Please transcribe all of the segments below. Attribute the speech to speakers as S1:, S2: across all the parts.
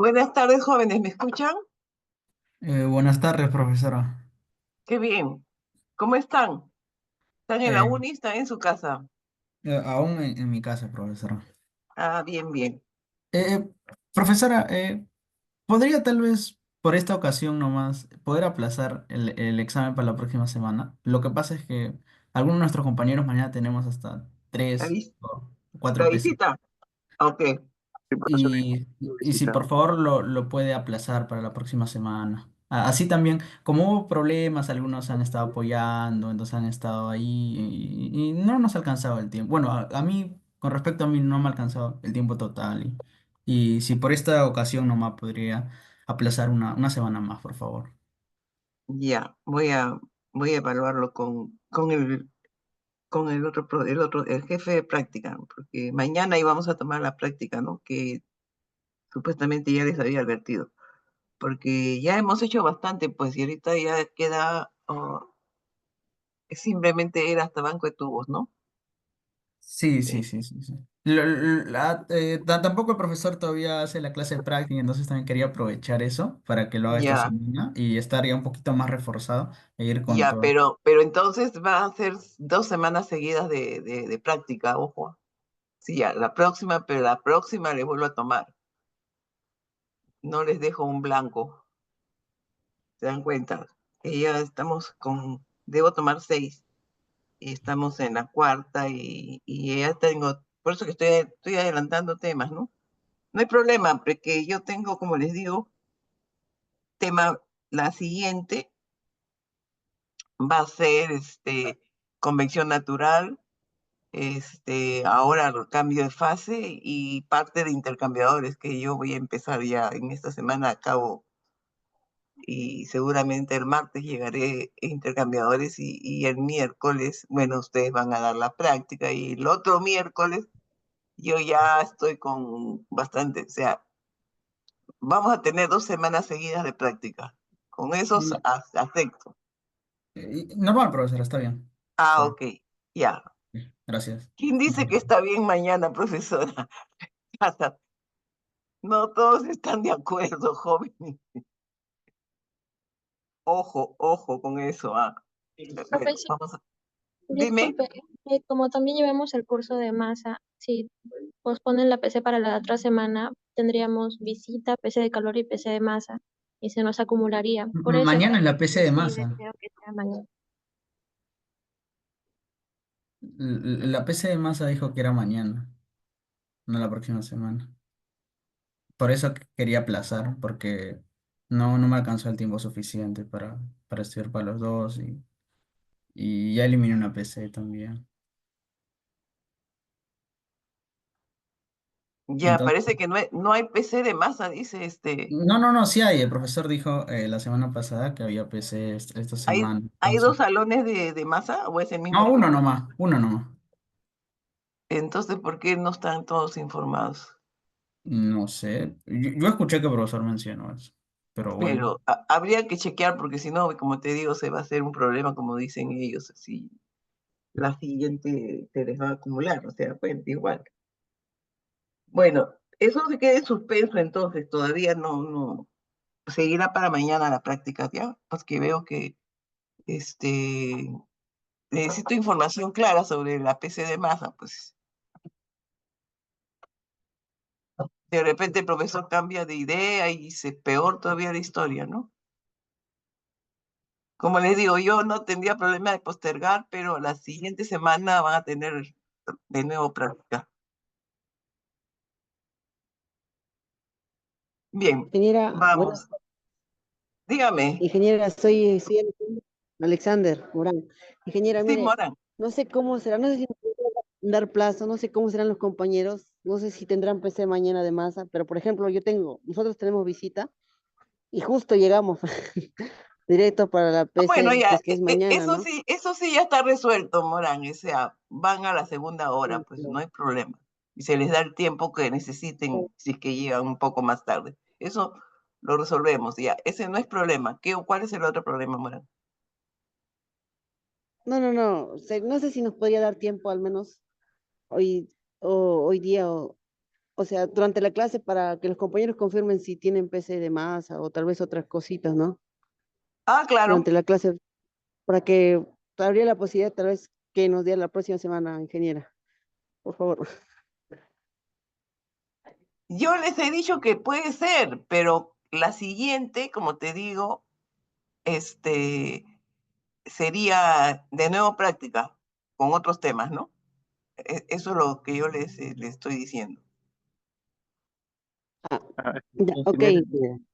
S1: Buenas tardes, jóvenes, ¿me escuchan?
S2: Buenas tardes, profesora.
S1: Qué bien. ¿Cómo están? ¿Están en la
S2: Eh,
S1: uni? ¿Están en su casa?
S2: Aún en mi casa, profesora.
S1: Ah, bien, bien.
S2: Eh, Profesora, ¿podría tal vez por esta ocasión nomás poder aplazar el examen para la próxima semana? Lo que pasa es que algunos de nuestros compañeros mañana tenemos hasta
S1: ¿La,
S2: tres
S1: vis-
S2: o
S1: la
S2: cuatro PC.
S1: visita? Ok.
S2: Y si por favor lo puede aplazar para la próxima semana. Así también, como hubo problemas, algunos han estado apoyando, entonces han estado ahí y no nos ha alcanzado el tiempo. Bueno, a mí, con respecto a mí, no me ha alcanzado el tiempo total. Y si por esta ocasión nomás podría aplazar una semana más, por favor.
S1: Ya, voy a evaluarlo con el otro, el jefe de práctica, porque mañana íbamos a tomar la práctica, ¿no? Que supuestamente ya les había advertido, porque ya hemos hecho bastante, pues, y ahorita ya queda, simplemente ir hasta banco de tubos, ¿no?
S2: Sí, sí,
S1: Eh,
S2: sí, sí, sí. Tampoco el profesor todavía hace la clase de práctica, entonces también quería aprovechar eso para que lo haga esta
S1: ya.
S2: semana y estar ya un poquito más reforzado e ir con
S1: Ya,
S2: todo.
S1: pero entonces va a ser 2 semanas seguidas de práctica, ojo. Sí, ya, la próxima, pero la próxima les vuelvo a tomar. No les dejo un blanco, ¿se dan cuenta? Que ya debo tomar 6, y estamos en la cuarta, y ya tengo, por eso que estoy adelantando temas, ¿no? No hay problema, porque yo tengo, como les digo, tema, la siguiente va a ser convección natural, ahora el cambio de fase y parte de intercambiadores que yo voy a empezar ya en esta semana a cabo, y seguramente el martes llegaré a intercambiadores, y el miércoles, bueno, ustedes van a dar la práctica, y el otro miércoles yo ya estoy con bastante, o sea, vamos a tener 2 semanas seguidas de práctica. Con esos
S2: Y-
S1: aspectos.
S2: Normal, profesora, está bien. Está
S1: Ah,
S2: bien.
S1: ok, ya.
S2: Gracias.
S1: ¿Quién dice que está bien mañana, profesora? No todos están de acuerdo, joven. Ojo, ojo con eso. Bueno,
S3: Profesor,
S1: vamos a... Dime.
S3: disculpe, como también llevamos el curso de masa, si posponen la PC para la otra semana, tendríamos visita, PC de calor y PC de masa, y se nos acumularía. Por eso es
S2: Mañana en la
S3: que
S2: PC de
S3: sí
S2: masa.
S3: deseo que sea mañana.
S2: La PC de masa dijo que era mañana, no la próxima semana. Por eso quería aplazar, porque no me alcanzó el tiempo suficiente para estudiar para los dos y ya eliminé una PC también.
S1: Ya,
S2: Entonces,
S1: parece que no hay PC de masa, dice
S2: no, sí hay. El profesor dijo la semana pasada que había PC esta
S1: ¿Hay,
S2: semana.
S1: hay
S2: Entonces,
S1: 2 salones de masa o es el
S2: no,
S1: mismo profesor?
S2: uno nomás.
S1: Entonces, ¿por qué no están todos informados?
S2: No sé. Yo escuché que el profesor mencionó eso, pero bueno.
S1: Pero habría que chequear, porque si no, como te digo, se va a hacer un problema, como dicen ellos, así la siguiente te les va a acumular, o sea, pues igual. Bueno, eso se queda en suspenso, entonces todavía no seguirá para mañana la práctica, ya, porque veo que este necesito información clara sobre la PC de masa, pues de repente el profesor cambia de idea y se peor todavía la historia, ¿no? Como les digo, yo no tendría problema de postergar, pero la siguiente semana van a tener de nuevo práctica. Bien,
S4: Ingeniera,
S1: vamos. Dígame.
S4: ingeniera, soy Alexander Morán. Ingeniera,
S1: Sí,
S4: mire,
S1: Morán.
S4: no sé cómo será, no sé si me puede dar plazo, no sé cómo serán los compañeros, no sé si tendrán PC mañana de masa, pero por ejemplo, nosotros tenemos visita y justo llegamos directo para la
S1: Bueno,
S4: PC,
S1: ya,
S4: pues que es mañana, ¿no?
S1: eso sí ya está resuelto, Morán. O sea, van a la segunda hora, pues no hay problema. Y se les da el tiempo que necesiten si es que llegan un poco más tarde. Eso lo resolvemos, ya. Ese no es problema. ¿Cuál es el otro problema, Morán?
S4: No sé si nos podría dar tiempo al menos hoy, o hoy día O sea, durante la clase para que los compañeros confirmen si tienen PC de masa o tal vez otras cositas, ¿no?
S1: Ah, claro.
S4: Durante la clase, para que habría la posibilidad tal vez que nos dé la próxima semana, ingeniera, por favor.
S1: Yo les he dicho que puede ser, pero la siguiente, como te digo, sería de nuevo práctica con otros temas, ¿no? Eso es lo que yo les estoy diciendo.
S5: Ah,
S4: Ya, ok.
S5: en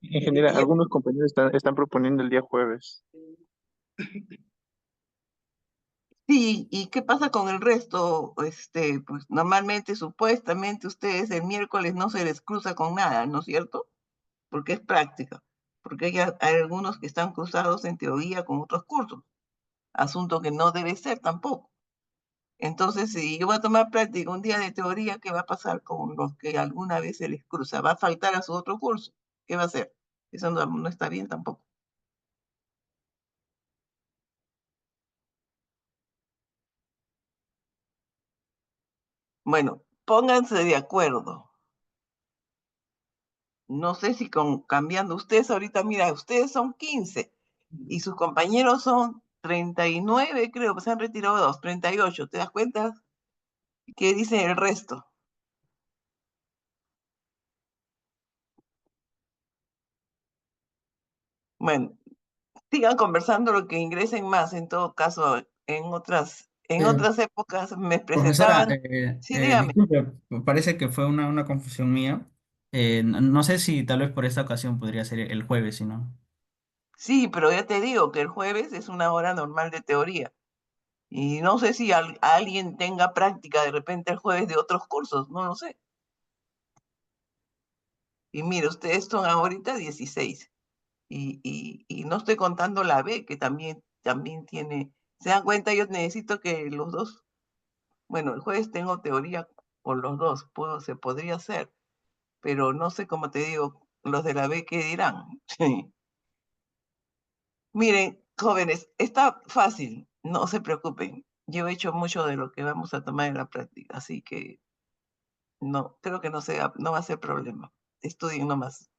S5: general,
S1: Y-
S5: algunos compañeros están proponiendo el día jueves.
S1: Sí, ¿y qué pasa con el resto? Pues normalmente, supuestamente, ustedes el miércoles no se les cruza con nada, ¿no es cierto? Porque es práctica. Porque hay algunos que están cruzados en teoría con otros cursos, asunto que no debe ser tampoco. Entonces, si yo voy a tomar práctica un día de teoría, ¿qué va a pasar con los que alguna vez se les cruza? ¿Va a faltar a su otro curso? ¿Qué va a hacer? Eso no está bien tampoco. Bueno, pónganse de acuerdo. No sé si cambiando ustedes ahorita, mira, ustedes son 15 y sus compañeros son 39, creo, pues se han retirado 2, 38. ¿Te das cuenta? ¿Qué dice el resto? Bueno, sigan conversando lo que ingresen más, en todo caso, en
S2: Eh,
S1: otras épocas me
S2: Profesora,
S1: presentaban. Sí, dígame.
S2: disculpe, parece que fue una confusión mía. No sé si tal vez por esta ocasión podría ser el jueves, si no.
S1: Sí, pero ya te digo que el jueves es una hora normal de teoría. Y no sé si alguien tenga práctica de repente el jueves de otros cursos, no lo sé. Y mire, ustedes son ahorita 16. Y no estoy contando la B, que también tiene. ¿Se dan cuenta? Yo necesito que los dos. Bueno, el jueves tengo teoría con los dos, se podría hacer, pero no sé cómo te digo, los de la B, ¿qué dirán? Miren, jóvenes, está fácil, no se preocupen. Yo he hecho mucho de lo que vamos a tomar en la práctica, así que no, creo que no va a ser problema. Estudien nomás.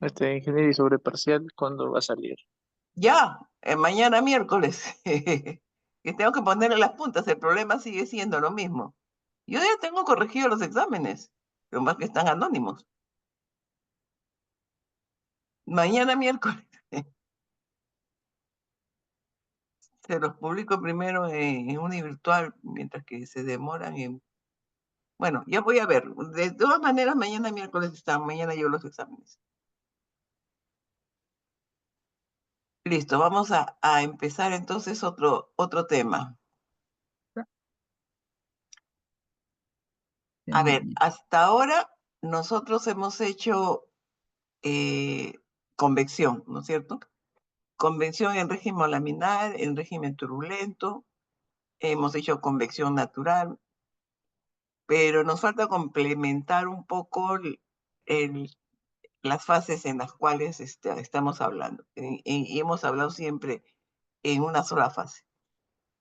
S5: Ingeniero, y sobre parcial, ¿cuándo va a salir?
S1: Ya, mañana miércoles, que tengo que ponerle las puntas, el problema sigue siendo lo mismo. Yo ya tengo corregido los exámenes, lo más que están anónimos. Mañana miércoles. Se los publico primero en Univirtual, mientras que se demoran en... Bueno, ya voy a ver. De todas maneras, mañana miércoles están, mañana yo los exámenes. Listo, vamos a empezar entonces otro tema. A ver, hasta ahora nosotros hemos hecho convección, ¿no es cierto? Convección en régimen laminar, en régimen turbulento, hemos hecho convección natural, pero nos falta complementar un poco las fases en las cuales estamos hablando. Y hemos hablado siempre en una sola fase.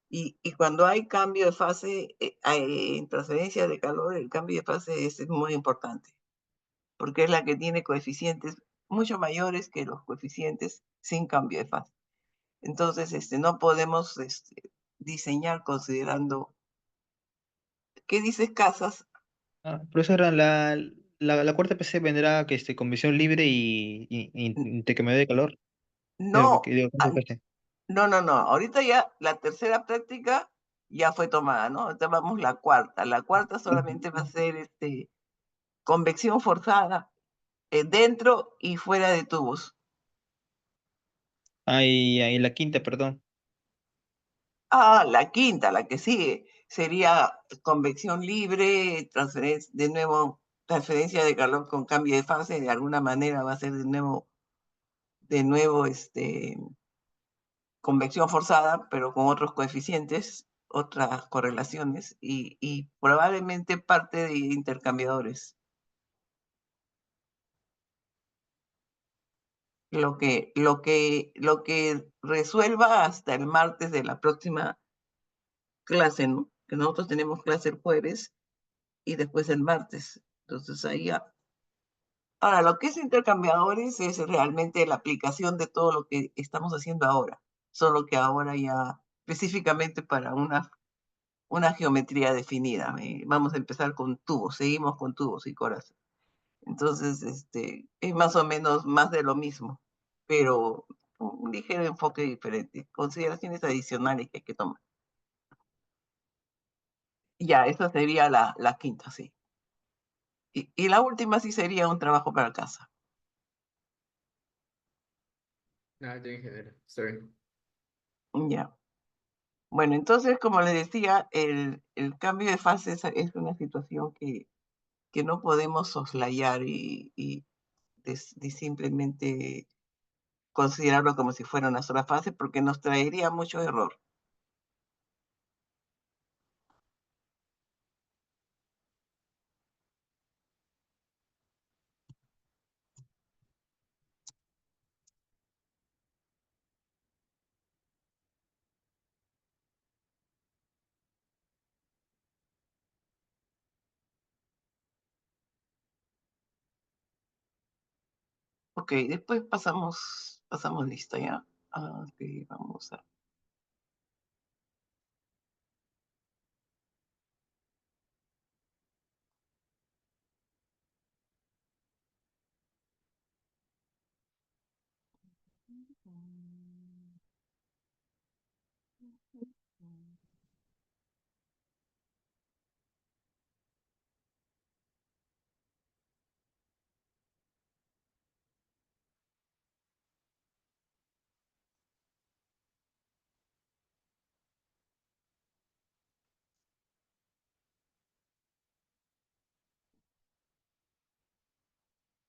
S1: Y cuando hay cambio de fase, en transferencia de calor, el cambio de fase es muy importante, porque es la que tiene coeficientes mucho mayores que los coeficientes sin cambio de fase. Entonces, no podemos diseñar considerando, ¿qué dices, Casas?
S6: Profesora, la cuarta PC vendrá con visión libre y de que me dé calor.
S1: No,
S6: ¿Cuánto PC?
S1: no. Ahorita ya la tercera práctica ya fue tomada, ¿no? Ahorita vamos la cuarta. La cuarta solamente va a ser convección forzada dentro y fuera de tubos.
S6: Y la quinta, perdón.
S1: Ah, la quinta, la que sigue, sería convección libre, de nuevo, transferencia de calor con cambio de fase, de alguna manera va a ser de nuevo, convección forzada, pero con otros coeficientes, otras correlaciones y probablemente parte de intercambiadores. Lo que resuelva hasta el martes de la próxima clase, ¿no? Que nosotros tenemos clase el jueves y después el martes Entonces ahí ya. Ahora, lo que es intercambiadores es realmente la aplicación de todo lo que estamos haciendo ahora, solo que ahora ya específicamente para una geometría definida. Vamos a empezar con tubos, seguimos con tubos y corazas. Entonces, es más o menos más de lo mismo, pero un ligero enfoque diferente, consideraciones adicionales que hay que tomar. Ya, esa sería la quinta, sí. Y la última sí sería un trabajo para casa.
S7: Ah, ya, ingeniero. Está bien.
S1: Ya. Bueno, entonces, como les decía, el cambio de fase es una situación que no podemos soslayar y simplemente considerarlo como si fuera una sola fase porque nos traería mucho error. Ok, después pasamos lista ya. Ok, vamos a...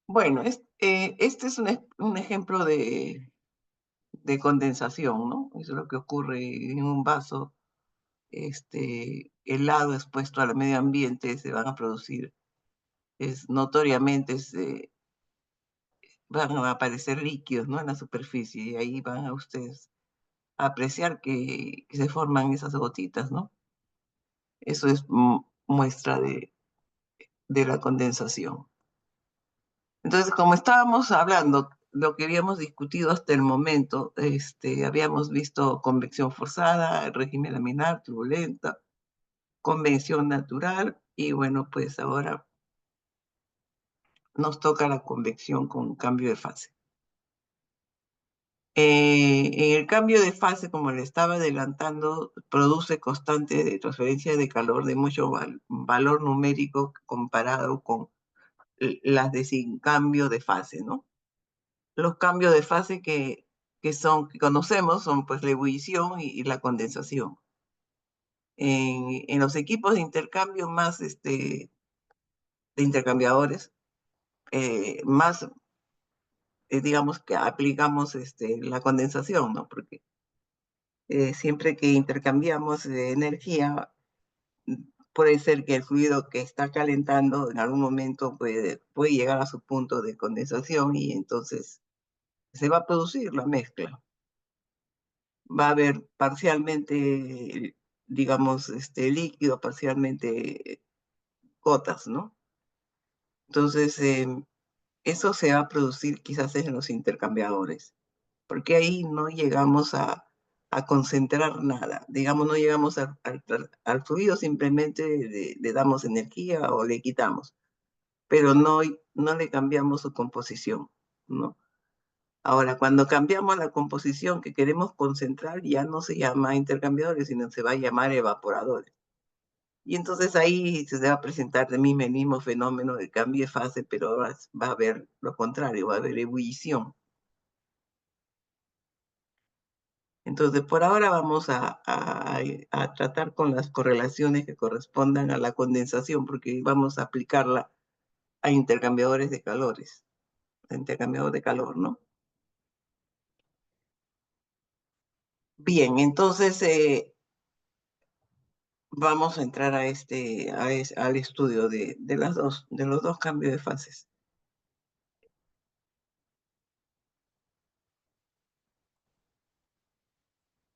S1: Bueno, este es un ejemplo de condensación, ¿no? Eso es lo que ocurre en un vaso helado expuesto al medio ambiente, se van a producir, notoriamente van a aparecer líquidos, ¿no? En la superficie y ahí van a ustedes a apreciar que se forman esas gotitas, ¿no? Eso es muestra de la condensación. Entonces, como estábamos hablando, lo que habíamos discutido hasta el momento, habíamos visto convección forzada, régimen laminar, turbulenta, convección natural, y bueno, pues ahora nos toca la convección con cambio de fase. En el cambio de fase, como le estaba adelantando, produce constante de transferencia de calor de mucho valor numérico comparado con las de sin cambio de fase, ¿no? Los cambios de fase que conocemos son pues la ebullición y la condensación. En los equipos de intercambio más de intercambiadores, más digamos que aplicamos la condensación, ¿no? Porque siempre que intercambiamos energía, puede ser que el fluido que está calentando en algún momento puede llegar a su punto de condensación y entonces se va a producir la mezcla. Va a haber parcialmente, digamos, líquido, parcialmente gotas, ¿no? Entonces, eso se va a producir quizás en los intercambiadores, porque ahí no llegamos a concentrar nada, digamos, no llegamos al fluido, simplemente le damos energía o le quitamos, pero no le cambiamos su composición, ¿no? Ahora, cuando cambiamos la composición que queremos concentrar, ya no se llama intercambiadores, sino se va a llamar evaporadores. Y entonces ahí se va a presentar el mismo fenómeno de cambio de fase, pero ahora va a haber lo contrario, va a haber ebullición. Entonces, por ahora vamos a tratar con las correlaciones que correspondan a la condensación, porque vamos a aplicarla a intercambiadores de calores, a intercambiador de calor, ¿no? Bien, entonces vamos a entrar al estudio de los dos cambios de fases.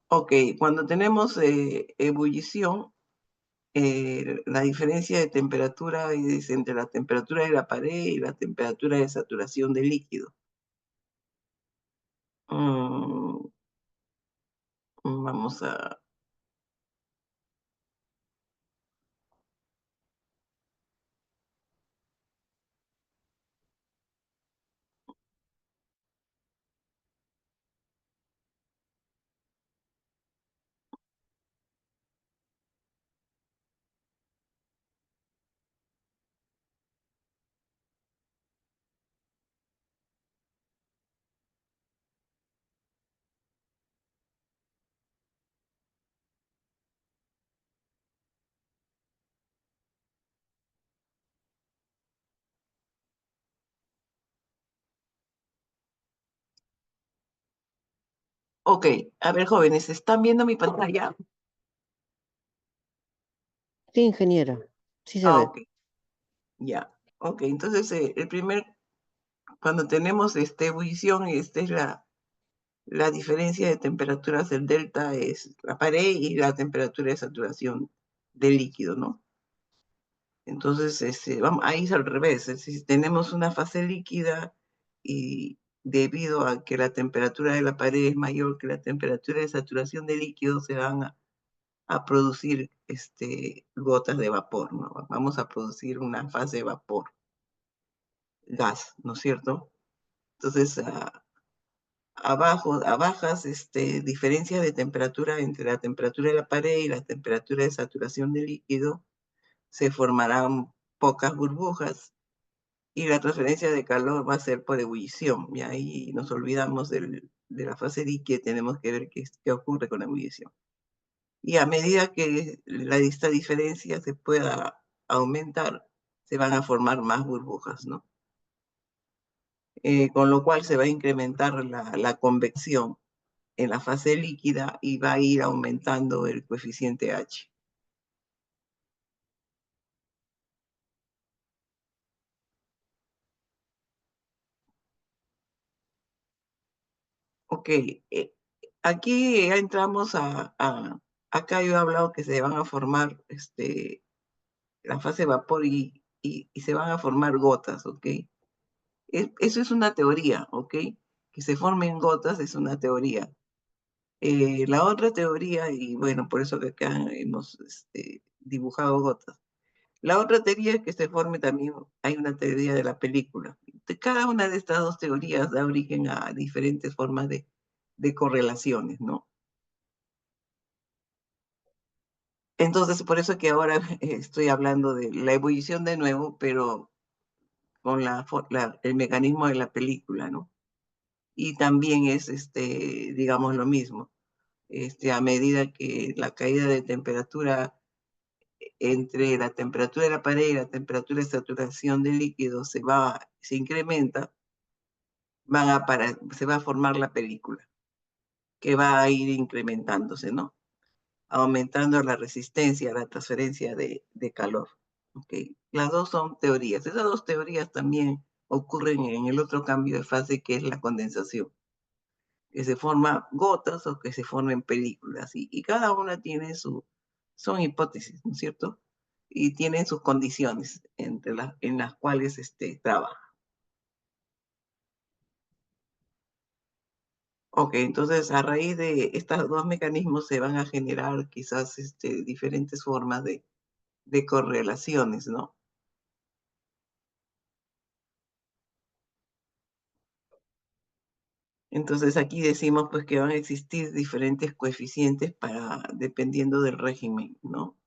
S1: Ok, cuando tenemos ebullición, la diferencia de temperatura es entre la temperatura de la pared y la temperatura de saturación del líquido. Vamos a... Ok, a ver, jóvenes, ¿están viendo mi pantalla?
S4: Sí, ingeniera, sí se
S1: Ah,
S4: ve.
S1: ok, ya. Ok, entonces cuando tenemos ebullición, esta es la diferencia de temperaturas del delta, es la pared y la temperatura de saturación del líquido, ¿no? Entonces, vamos, ahí es al revés, es decir, tenemos una fase líquida y debido a que la temperatura de la pared es mayor que la temperatura de saturación del líquido, se van a producir gotas de vapor, ¿no? Vamos a producir una fase de vapor, gas, ¿no es cierto? Entonces, a bajas diferencias de temperatura entre la temperatura de la pared y la temperatura de saturación del líquido, se formarán pocas burbujas y la transferencia de calor va a ser por ebullición. Y ahí nos olvidamos de la fase líquida, tenemos que ver qué ocurre con la ebullición. Y a medida que esta diferencia se pueda aumentar, se van a formar más burbujas, ¿no? Con lo cual se va a incrementar la convección en la fase líquida y va a ir aumentando el coeficiente H. Ok, aquí ya entramos acá yo he hablado que se van a formar la fase de vapor y se van a formar gotas, ¿ok? Eso es una teoría, ¿ok? Que se formen gotas es una teoría. La otra teoría, y bueno, por eso que acá hemos dibujado gotas. La otra teoría es que se forme también, hay una teoría de la película. Cada una de estas dos teorías da origen a diferentes formas de correlaciones, ¿no? Entonces, por eso que ahora estoy hablando de la ebullición de nuevo, pero con el mecanismo de la película, ¿no? Y también es, digamos, lo mismo. A medida que la caída de temperatura entre la temperatura de la pared y la temperatura de saturación del líquido se incrementa, se va a formar la película, que va a ir incrementándose, ¿no? Aumentando la resistencia a la transferencia de calor. Okay. Las dos son teorías. Esas dos teorías también ocurren en el otro cambio de fase que es la condensación, que se forman gotas o que se formen películas. Y cada una tiene son hipótesis, ¿no es cierto? Y tienen sus condiciones en las cuales trabaja. Ok, entonces a raíz de estos dos mecanismos se van a generar quizás diferentes formas de correlaciones, ¿no? Entonces aquí decimos pues que van a existir diferentes coeficientes dependiendo del régimen, ¿no?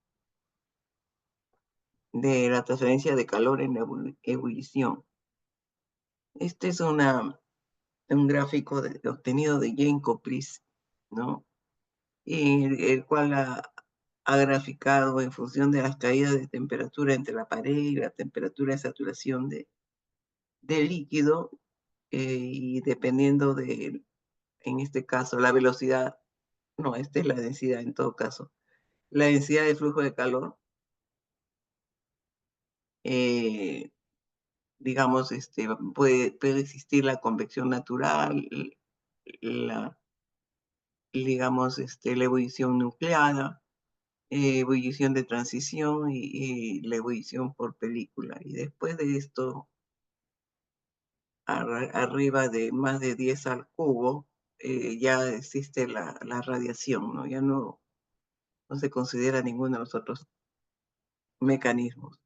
S1: De la transferencia de calor en la ebullición. Este es un gráfico obtenido de Jane Coprisse, ¿no? Y el cual ha graficado en función de las caídas de temperatura entre la pared y la temperatura de saturación del líquido, y dependiendo en este caso, la velocidad, no, esta es la densidad en todo caso, la densidad de flujo de calor, digamos, puede existir la convección natural, digamos, la ebullición nucleada, ebullición de transición y la ebullición por película. Y después de esto, arriba de más de 10 al cubo, ya existe la radiación, ¿no? Ya no se considera ninguno de los otros mecanismos.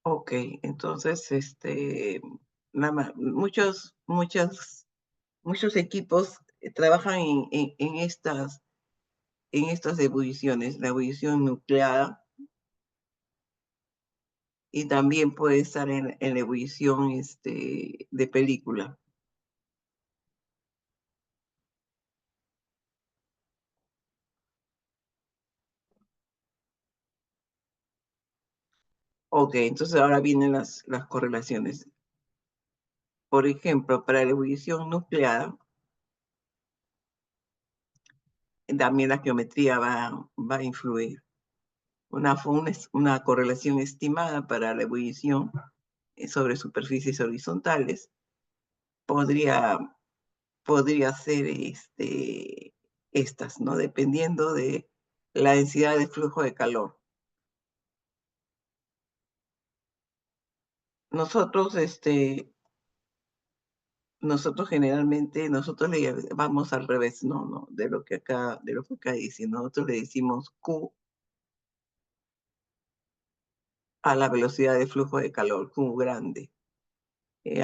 S1: Ok, entonces, muchos equipos trabajan en estas ebulliciones, la ebullición nuclear, y también puede estar en la ebullición de película. Ok, entonces ahora vienen las correlaciones. Por ejemplo, para la ebullición nuclear, también la geometría va a influir. Una correlación estimada para la ebullición sobre superficies horizontales podría ser estas, ¿no? Dependiendo de la densidad de flujo de calor. Nosotros, generalmente, le vamos al revés, no, de lo que acá dice. Nosotros le decimos Q a la velocidad de flujo de calor, Q grande.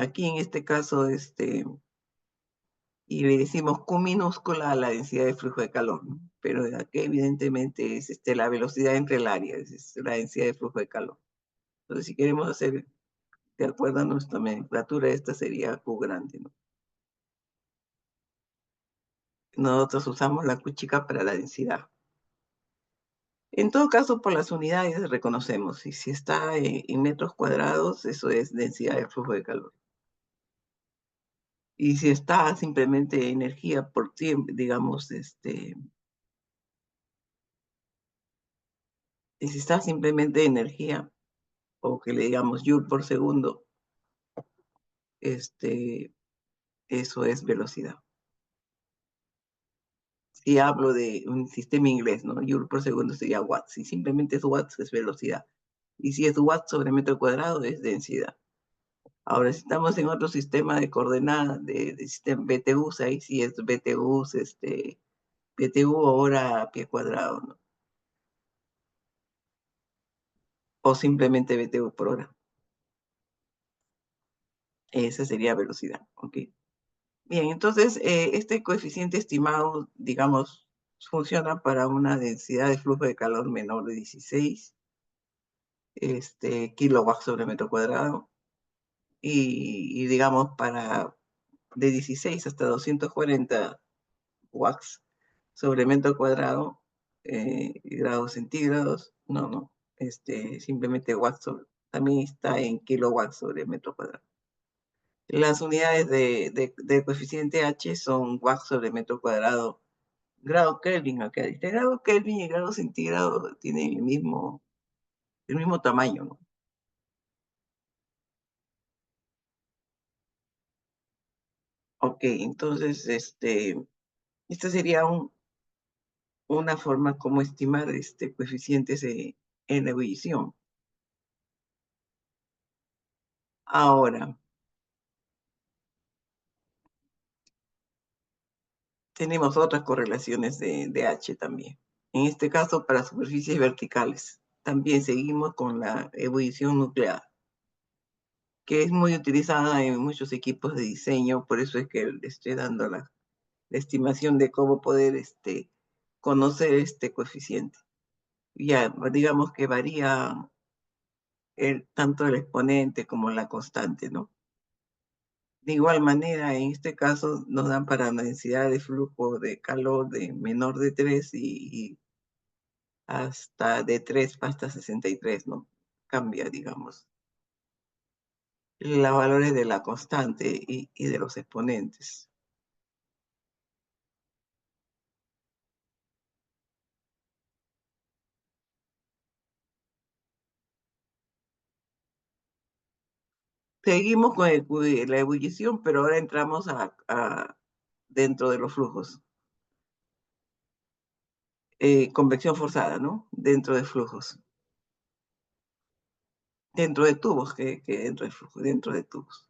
S1: Aquí en este caso, y le decimos Q minúscula a la densidad de flujo de calor, ¿no? Pero aquí evidentemente es la velocidad entre el área, es la densidad de flujo de calor. Entonces, si queremos hacer de acuerdo a nuestra nomenclatura, esta sería Q grande, ¿no? Nosotros usamos la Q chica para la densidad. En todo caso, por las unidades reconocemos, y si está en metros cuadrados, eso es densidad de flujo de calor. Y si está simplemente energía por tiempo, digamos, y si está simplemente energía, o que le digamos joule por segundo, eso es velocidad. Si hablo de un sistema inglés, ¿no? Joule por segundo sería watts. Si simplemente es watts, es velocidad. Y si es watts sobre metro cuadrado, es densidad. Ahora, si estamos en otro sistema de coordenadas, de sistema BTUs, ahí sí es BTUs, BTU hora a pie cuadrado, ¿no? O simplemente BTU por hora. Esa sería velocidad, ¿ok? Bien, entonces, este coeficiente estimado, digamos, funciona para una densidad de flujo de calor menor de 16 kilowatts sobre metro cuadrado, y digamos, para de 16 hasta 240 watts sobre metro cuadrado, grados centígrados, no, simplemente watts también está en kilowatts sobre metro cuadrado. Las unidades de coeficiente H son watts sobre metro cuadrado, grado Kelvin. Acá dice grado Kelvin y grado centígrado tienen el mismo tamaño, ¿no? Ok, entonces, esta sería una forma como estimar coeficientes en la ebullición. Ahora, tenemos otras correlaciones de H también. En este caso, para superficies verticales. También seguimos con la ebullición nuclear, que es muy utilizada en muchos equipos de diseño. Por eso es que le estoy dando la estimación de cómo poder conocer este coeficiente. Ya, digamos que varía tanto el exponente como la constante, ¿no? De igual manera, en este caso nos dan para una densidad de flujo de calor de menor de 3 y hasta de 3 hasta 63, ¿no? Cambia, digamos, los valores de la constante y de los exponentes. Seguimos con la ebullición, pero ahora entramos dentro de los flujos. Convección forzada, ¿no? Dentro de flujos. Dentro de tubos, que dentro de flujos, dentro de tubos.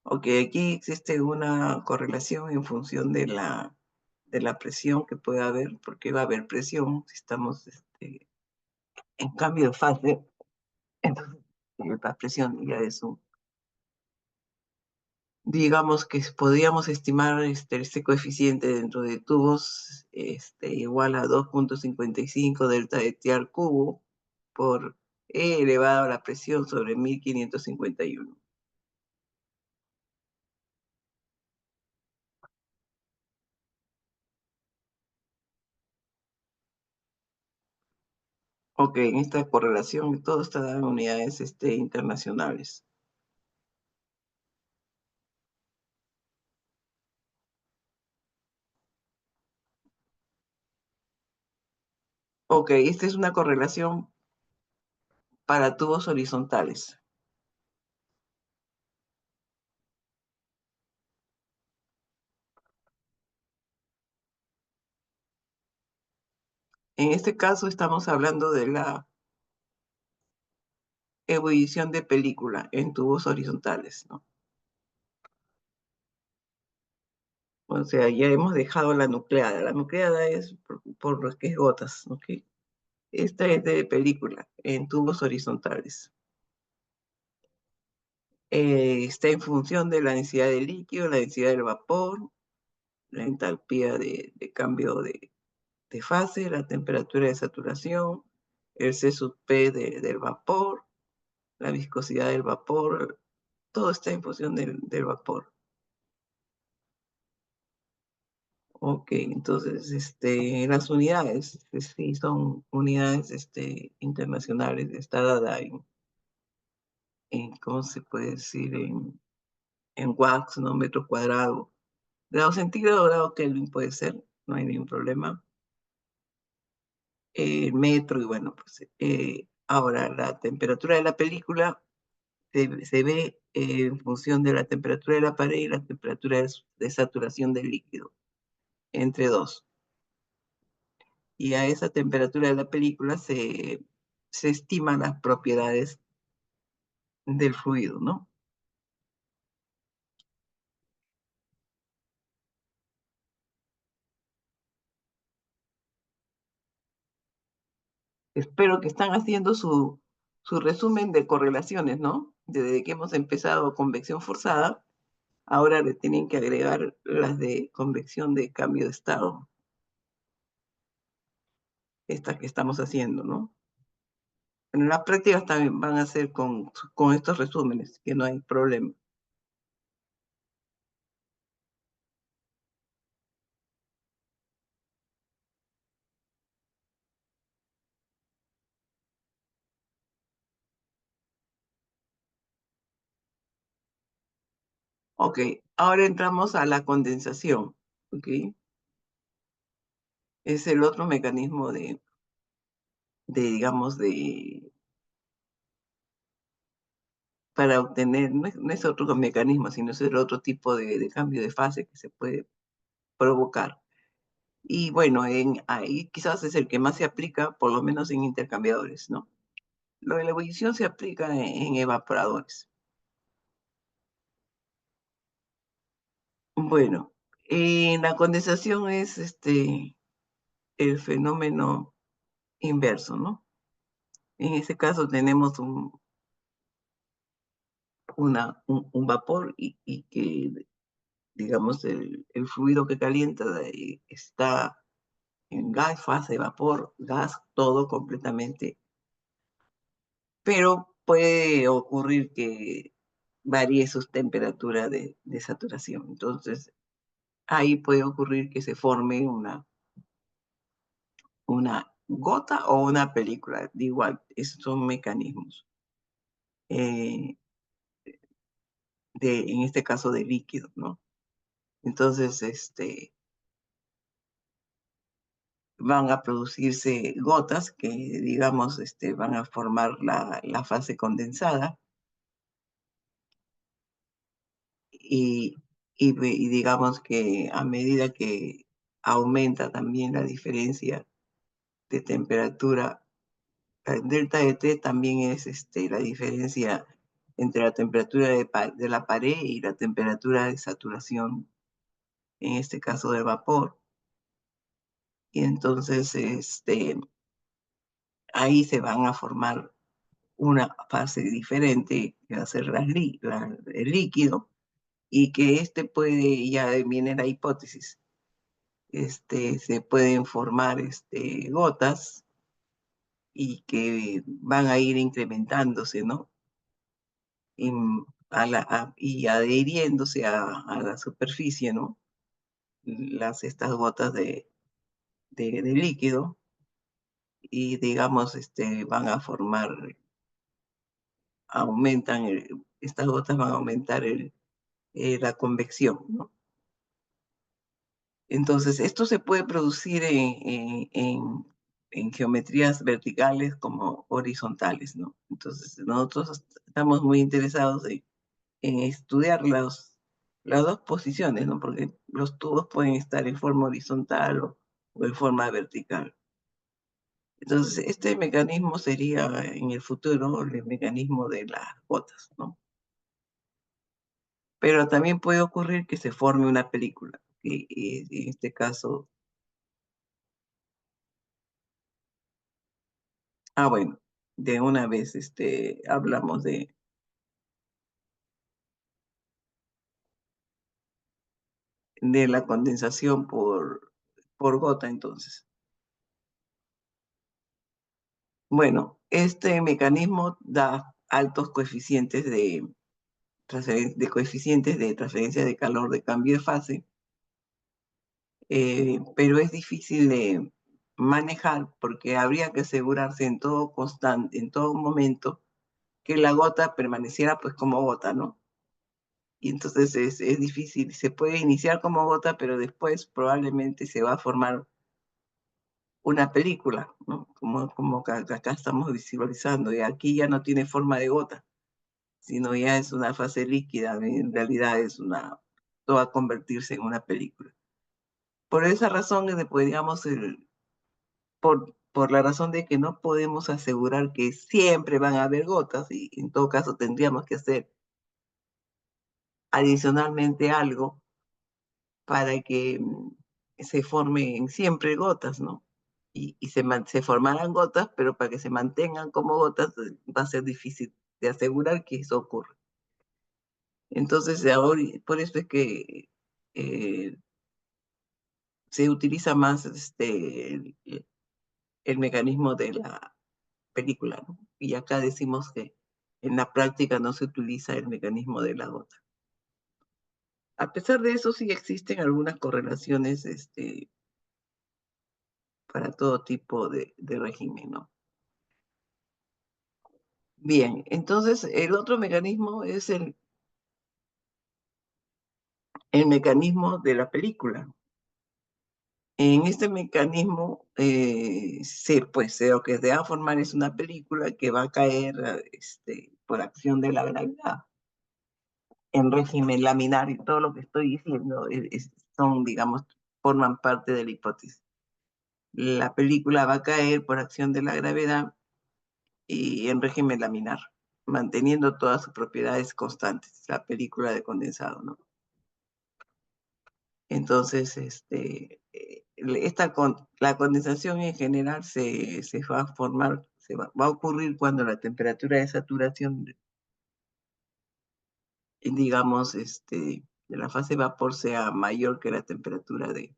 S1: Ok, aquí existe una correlación en función de la presión que puede haber, porque va a haber presión si estamos en cambio de fase. Entonces, la presión ya es digamos que podríamos estimar este coeficiente dentro de tubos igual a 2.55 delta de T al cubo por E elevado a la presión sobre 1551. Ok, en esta correlación todo está dado en unidades internacionales. Ok, esta es una correlación para tubos horizontales. En este caso estamos hablando de la ebullición de película en tubos horizontales, ¿no? O sea, ya hemos dejado la nucleada. La nucleada es por lo que es gotas, ¿ok? Esta es de película en tubos horizontales. Está en función de la densidad del líquido, la densidad del vapor, la entalpía de cambio de fase, la temperatura de saturación, el C sub P del vapor, la viscosidad del vapor, todo está en función del vapor. Ok, entonces las unidades, sí, son unidades internacionales, está dada ¿cómo se puede decir? En watts, ¿no? Metro cuadrado. Grado centígrado, grado Kelvin puede ser, no hay ningún problema. Metro, y bueno, pues ahora la temperatura de la película se ve en función de la temperatura de la pared y la temperatura de saturación del líquido, entre dos. Y a esa temperatura de la película se estiman las propiedades del fluido, ¿no? Espero que están haciendo su resumen de correlaciones, ¿no? Desde que hemos empezado convección forzada, ahora le tienen que agregar las de convección de cambio de estado, estas que estamos haciendo, ¿no? En las prácticas también van a ser con estos resúmenes, que no hay problema. Ok, ahora entramos a la condensación, ¿ok? Es el otro mecanismo digamos, para obtener, no es otro mecanismo, sino es el otro tipo de cambio de fase que se puede provocar. Y bueno, ahí quizás es el que más se aplica, por lo menos en intercambiadores, ¿no? Lo de la ebullición se aplica en evaporadores. Bueno, la condensación es el fenómeno inverso, ¿no? En ese caso tenemos un vapor y que, digamos, el fluido que calienta está en gas, fase, vapor, gas, todo completamente. Pero puede ocurrir que varíe sus temperaturas de saturación. Entonces, ahí puede ocurrir que se forme una gota o una película. Igual, esos son mecanismos. En este caso de líquido, ¿no? Entonces, van a producirse gotas que, digamos, van a formar la fase condensada. y digamos que a medida que aumenta también la diferencia de temperatura, el delta de T también es la diferencia entre la temperatura de la pared y la temperatura de saturación, en este caso del vapor. Y entonces ahí se van a formar una fase diferente, que va a ser el líquido, y que ya viene la hipótesis, se pueden formar gotas y que van a ir incrementándose, ¿no? Y adhiriéndose a la superficie, ¿no? Estas gotas de líquido, y digamos, van a formar, estas gotas van a aumentar la convección, ¿no? Entonces, esto se puede producir en geometrías verticales como horizontales, ¿no? Entonces, nosotros estamos muy interesados en estudiar las dos posiciones, ¿no? Porque los tubos pueden estar en forma horizontal o en forma vertical. Entonces, este mecanismo sería en el futuro el mecanismo de las gotas, ¿no? Pero también puede ocurrir que se forme una película, que en este caso... bueno, de una vez hablamos de la condensación por gota, entonces. Bueno, este mecanismo da altos coeficientes de transferencia de calor de cambio de fase, pero es difícil de manejar porque habría que asegurarse en todo momento, que la gota permaneciera pues como gota, ¿no? Y entonces es difícil, se puede iniciar como gota, pero después probablemente se va a formar una película, ¿no? Como que acá estamos visualizando, y aquí ya no tiene forma de gota, sino ya es una fase líquida, en realidad todo va a convertirse en una película. Por esa razón, digamos, por la razón de que no podemos asegurar que siempre van a haber gotas, y en todo caso tendríamos que hacer adicionalmente algo para que se formen siempre gotas, ¿no? Y se formarán gotas, pero para que se mantengan como gotas va a ser difícil de asegurar que eso ocurra. Entonces, ahora, por eso es que se utiliza más el mecanismo de la película, ¿no? Y acá decimos que en la práctica no se utiliza el mecanismo de la gota. A pesar de eso, sí existen algunas correlaciones para todo tipo de régimen, ¿no? Bien, entonces el otro mecanismo es el mecanismo de la película. En este mecanismo, lo que se va a formar es una película que va a caer por acción de la gravedad en régimen laminar, y todo lo que estoy diciendo digamos, forman parte de la hipótesis. La película va a caer por acción de la gravedad y en régimen laminar, manteniendo todas sus propiedades constantes, la película de condensado, ¿no? Entonces, la condensación en general se va a formar, va a ocurrir cuando la temperatura de saturación, digamos, de la fase vapor sea mayor que la temperatura de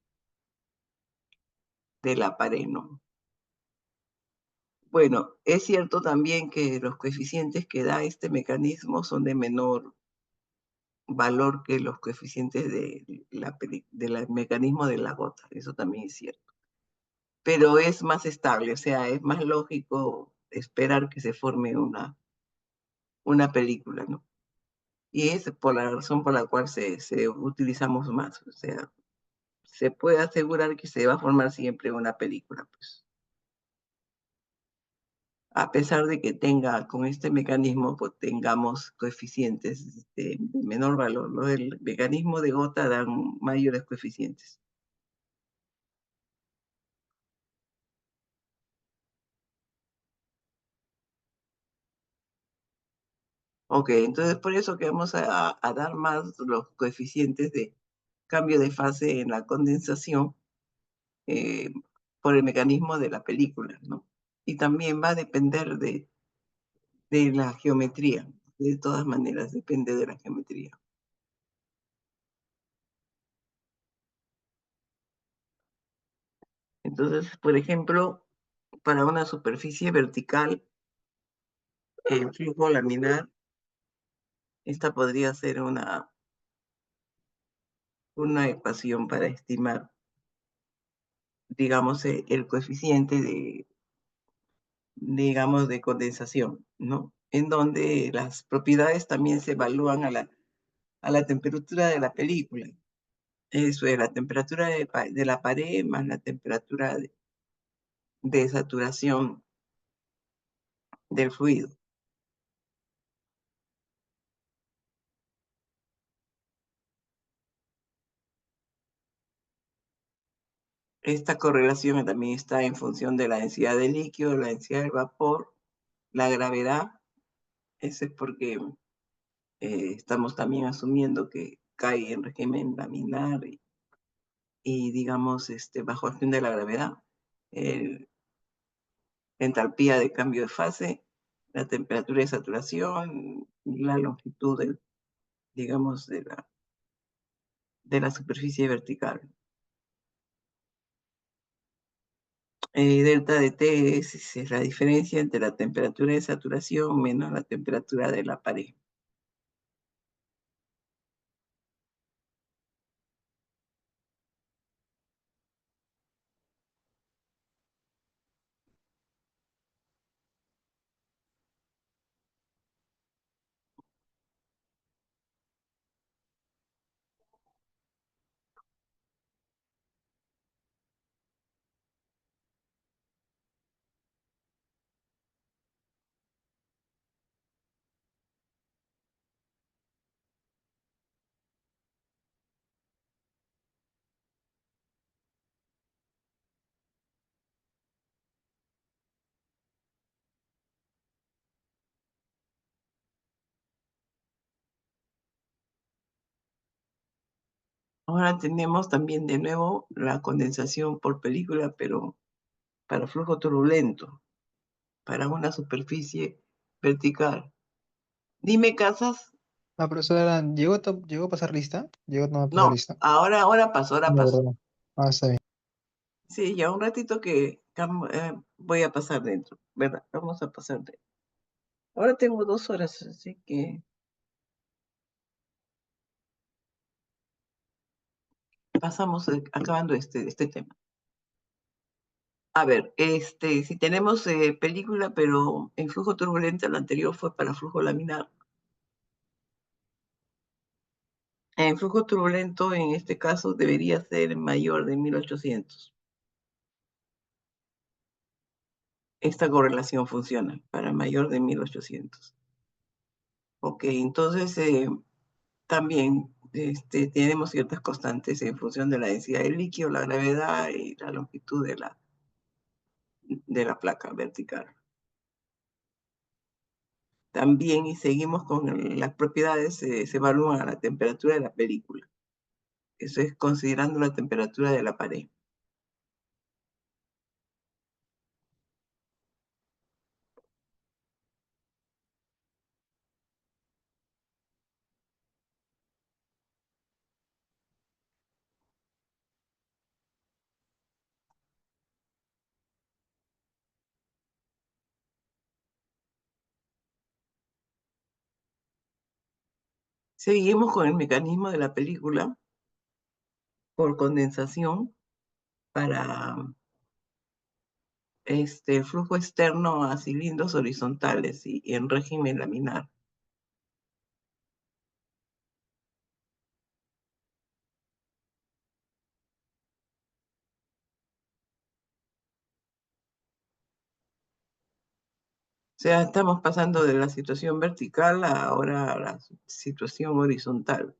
S1: la pared, ¿no? Bueno, es cierto también que los coeficientes que da este mecanismo son de menor valor que los coeficientes del mecanismo de la gota, eso también es cierto. Pero es más estable, o sea, es más lógico esperar que se forme una película, ¿no? Y es por la razón por la cual se utilizamos más, o sea, se puede asegurar que se va a formar siempre una película, pues. a pesar de que tenga con este mecanismo, pues tengamos coeficientes de menor valor, ¿no? El mecanismo de gota dan mayores coeficientes. Ok, entonces por eso que vamos a dar más los coeficientes de cambio de fase en la condensación eh, por el mecanismo de la película, ¿no? Y también va a depender de la geometría. De todas maneras, depende de la geometría. Entonces, por ejemplo, para una superficie vertical, el flujo laminar, esta podría ser una ecuación para estimar, digamos, el coeficiente digamos, de condensación, ¿no? En donde las propiedades también se evalúan a la temperatura de la película. Eso es la temperatura de la pared más la temperatura de saturación del fluido. Esta correlación también está en función de la densidad del líquido, la densidad del vapor, la gravedad. Eso es porque estamos también asumiendo que cae en régimen laminar y digamos, bajo acción de la gravedad. La entalpía de cambio de fase, la temperatura de saturación, la longitud, digamos, de la superficie vertical. Delta de T es la diferencia entre la temperatura de saturación menos la temperatura de la pared. Ahora tenemos también de nuevo la condensación por película, pero para flujo turbulento, para una superficie vertical. Dime, Casas.
S6: La profesora, ¿llegó a pasar lista? ¿Llegó a pasar
S1: No,
S6: lista?
S1: ahora pasó, ahora
S6: No,
S1: pasó.
S6: ¿verdad? Ah, está bien.
S1: Sí, ya un ratito que voy a pasar dentro, ¿verdad? Vamos a pasar dentro. Ahora tengo 2 horas, así que pasamos acabando este tema. A ver, si tenemos película, pero en flujo turbulento, el anterior fue para flujo laminar. En flujo turbulento, en este caso, debería ser mayor de 1800. Esta correlación funciona para mayor de 1800. Ok, entonces también tenemos ciertas constantes en función de la densidad del líquido, la gravedad y la longitud de la placa vertical. También, y seguimos con las propiedades, se evalúan a la temperatura de la película. Eso es considerando la temperatura de la pared. Seguimos con el mecanismo de la película por condensación para flujo externo a cilindros horizontales y en régimen laminar. sea, estamos pasando de la situación vertical ahora a la situación horizontal.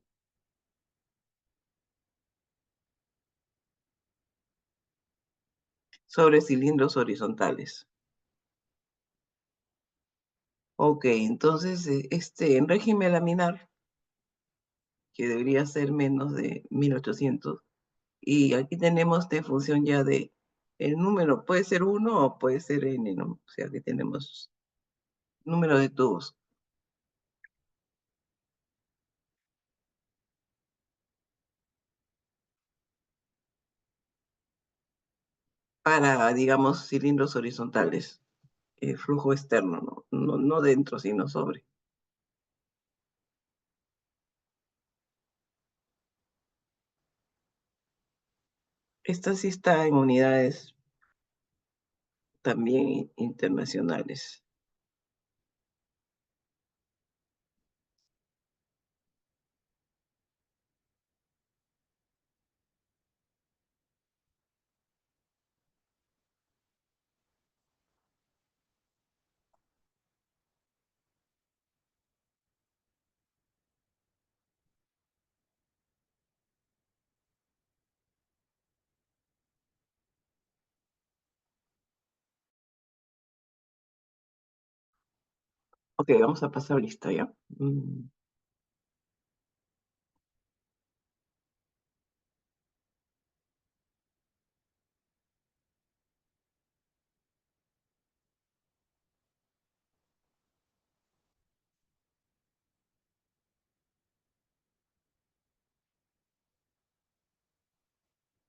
S1: Sobre cilindros horizontales. Ok, entonces en régimen laminar, que debería ser menos de 1800, y aquí tenemos de función ya de el número, puede ser 1 o puede ser n, ¿no? O sea que tenemos número de tubos. Para, digamos, cilindros horizontales, flujo externo, ¿no? No dentro, sino sobre. Esta sí está en unidades también internacionales. Ok, vamos a pasar lista ya.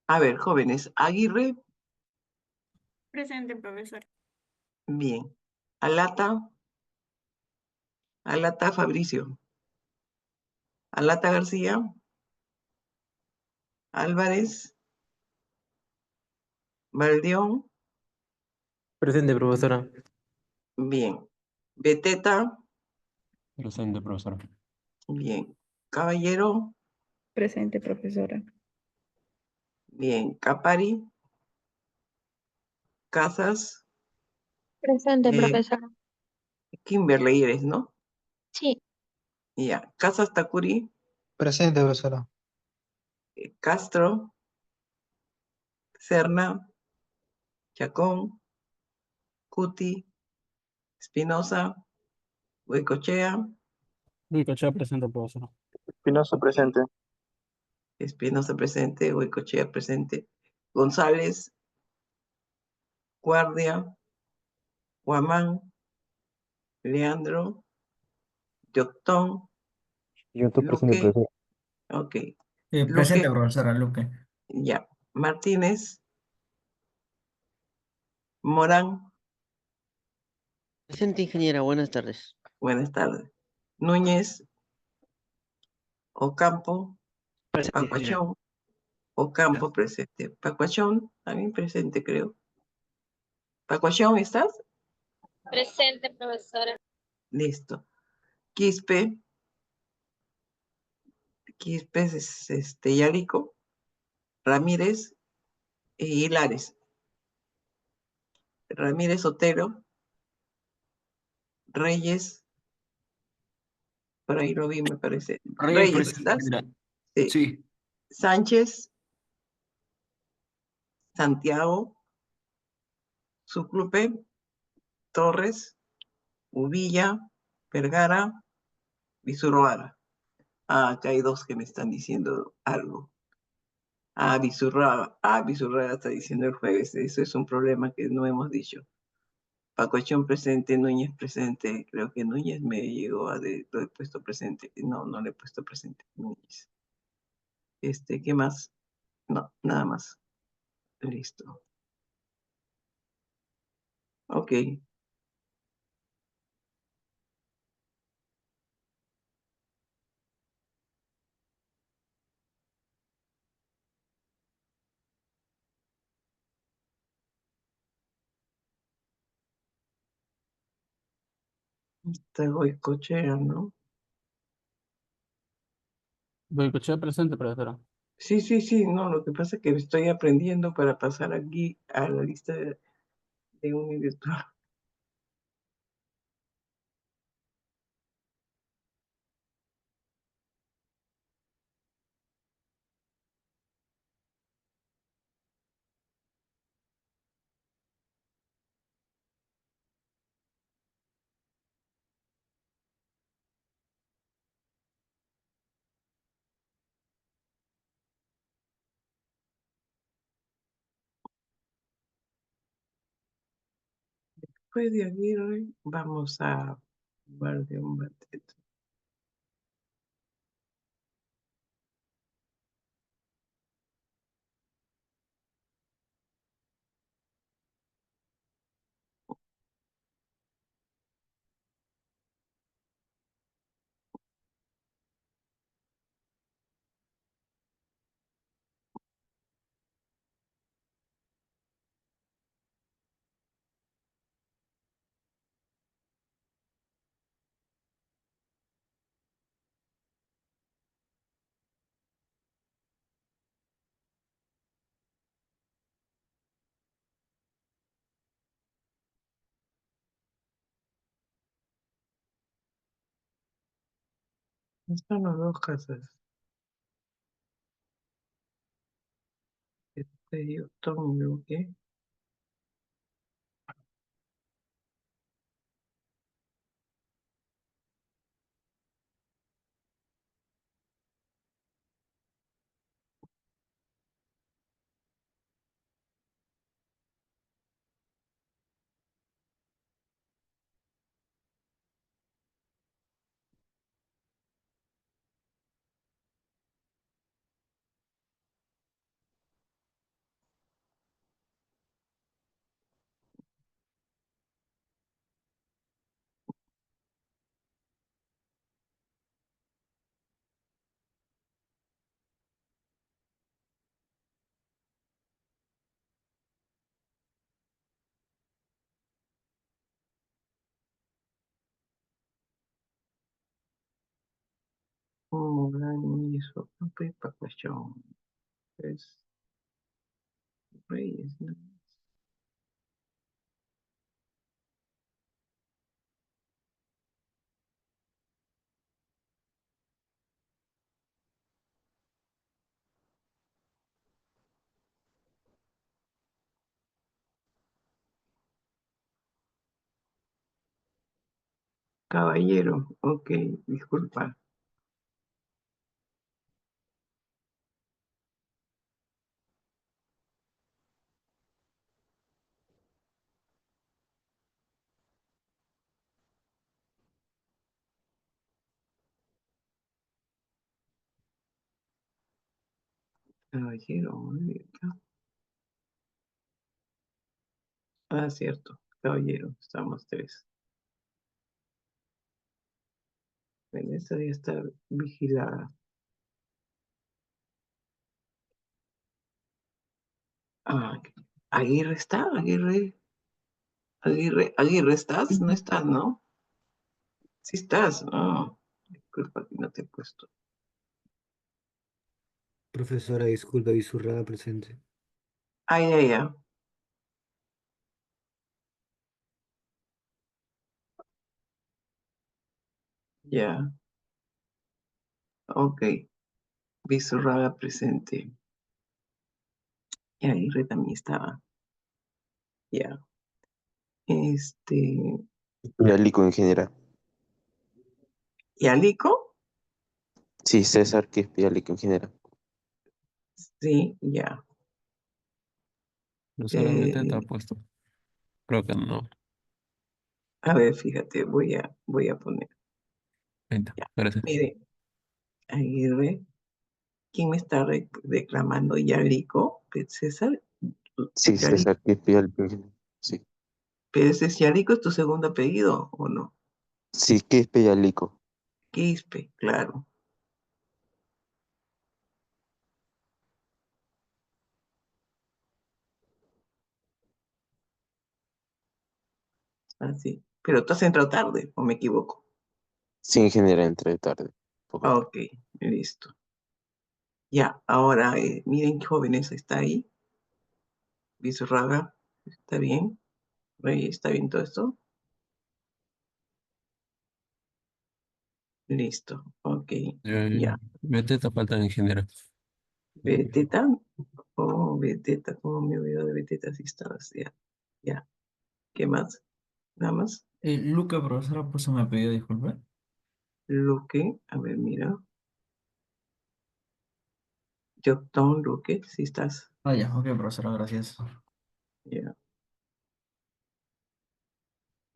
S1: A ver, jóvenes, Aguirre,
S8: Presente, profesor.
S1: bien. Alata, Alata Fabricio. Alata García, Álvarez, Valdeón,
S9: Presente, profesora.
S1: bien. Beteta,
S10: Presente, profesora.
S1: bien. Caballero,
S8: Presente, profesora.
S1: bien. Capari, Casas,
S3: Presente,
S1: eh,
S3: profesora.
S1: Kimberley eres, ¿no?
S3: Sí,
S1: Ya. Casas Takuri,
S6: Presente, profesora.
S1: Castro, Serna, Chacón, Cuti, Espinosa, Huecochea,
S10: Luicochea, presente, profesora.
S5: Espinosa
S1: ok.
S5: presente.
S1: Espinosa presente, Huecochea presente. González, Guardia, Guamán, Leandro, Yoctón,
S9: Yo estoy presente,
S1: Luque,
S9: profesora.
S1: ok.
S2: Presente,
S1: Luque,
S2: profesora Luque.
S1: ya. Martínez, Morán,
S4: Presente, ingeniera, buenas tardes.
S1: buenas tardes. Núñez, Ocampo,
S4: Presente, ingeniera.
S1: Pacuachón, Ocampo presente. Pacuachón, también presente, creo. Pacuachón, ¿estás?
S3: presente, profesora.
S1: Listo. Quispe, Quispe es Yarico, Ramírez y Hilares. Ramírez Otero, Reyes, por ahí lo vi, me parece.
S10: Reyes,
S1: Reyes,
S10: presente,
S1: ¿estás?
S10: mira.
S1: Sí.
S10: Sí.
S1: Sánchez, Santiago, Suclupe, Torres, Uvilla, Vergara, Visuroaga. Ah, acá hay dos que me están diciendo algo. Vizurraga está diciendo el jueves. Eso es un problema que no hemos dicho. Pacochón presente, Núñez presente. Creo que Núñez me llegó lo he puesto presente. No le he puesto presente. Núñez. ¿Qué más? No, nada más. Listo. Ok. Está Goicochea, ¿no?
S10: Luicochea, presente, profesora.
S1: Sí, no, lo que pasa es que estoy aprendiendo para pasar aquí a la lista de un virtual. Después de Aguirre, vamos a Valdeón Beteta. Están las dos casas. Yo tomo, ¿qué? Granizo, pepa, cuestión. Es Reyes, ¿no? Caballero, ok, disculpa. Caballero, muy bien. Ah, cierto, caballero, estamos tres. Bueno, esta debe estar vigilada. Ah, Aguirre está, Aguirre, ¿estás? No estás, ¿no? Sí estás, no. Disculpa que no te he puesto.
S9: Profesora, disculpa, Visurrada presente.
S1: Ah, ya. Ya, ok. Vizurraga presente. Y Aguirre también estaba. Ya.
S11: Y Alico en general.
S1: ¿Y Alico?
S11: Sí, César Quispe y Alico en general.
S1: Sí, ya.
S10: No solamente está puesto. Creo que no.
S1: A ver, fíjate, voy a poner.
S10: Ahí está,
S1: Ya.
S10: gracias.
S1: Mire, Aguirre, ¿quién me está reclamando? ¿Yalico? ¿César?
S11: Sí,
S1: ¿Yalico?
S11: César Quispe y Alico en general. Sí.
S1: ¿Pero ese Yalico es tu segundo apellido o no?
S11: Sí, Quispe y Alico.
S1: Quispe, claro. Así. Pero tú has entrado tarde, ¿o me equivoco?
S11: Sí, en general entré tarde. Poco tarde.
S1: Ok, listo. Ya, ahora miren qué jóvenes está ahí. Vizurraga, ¿está bien? Rey, ¿está bien todo esto? Listo, ok, ya.
S10: Beteta falta en general.
S1: Beteta, oh, Beteta, ¿cómo me olvidó de Beteta si estabas? Ya, ya. ¿Qué más? Nada más.
S2: Luca, profesora, por eso me pidió disculpas.
S1: Luque, a ver, mira. Jotón, Luque, si estás.
S2: Ah, ya, ok, profesora, gracias.
S1: Ya.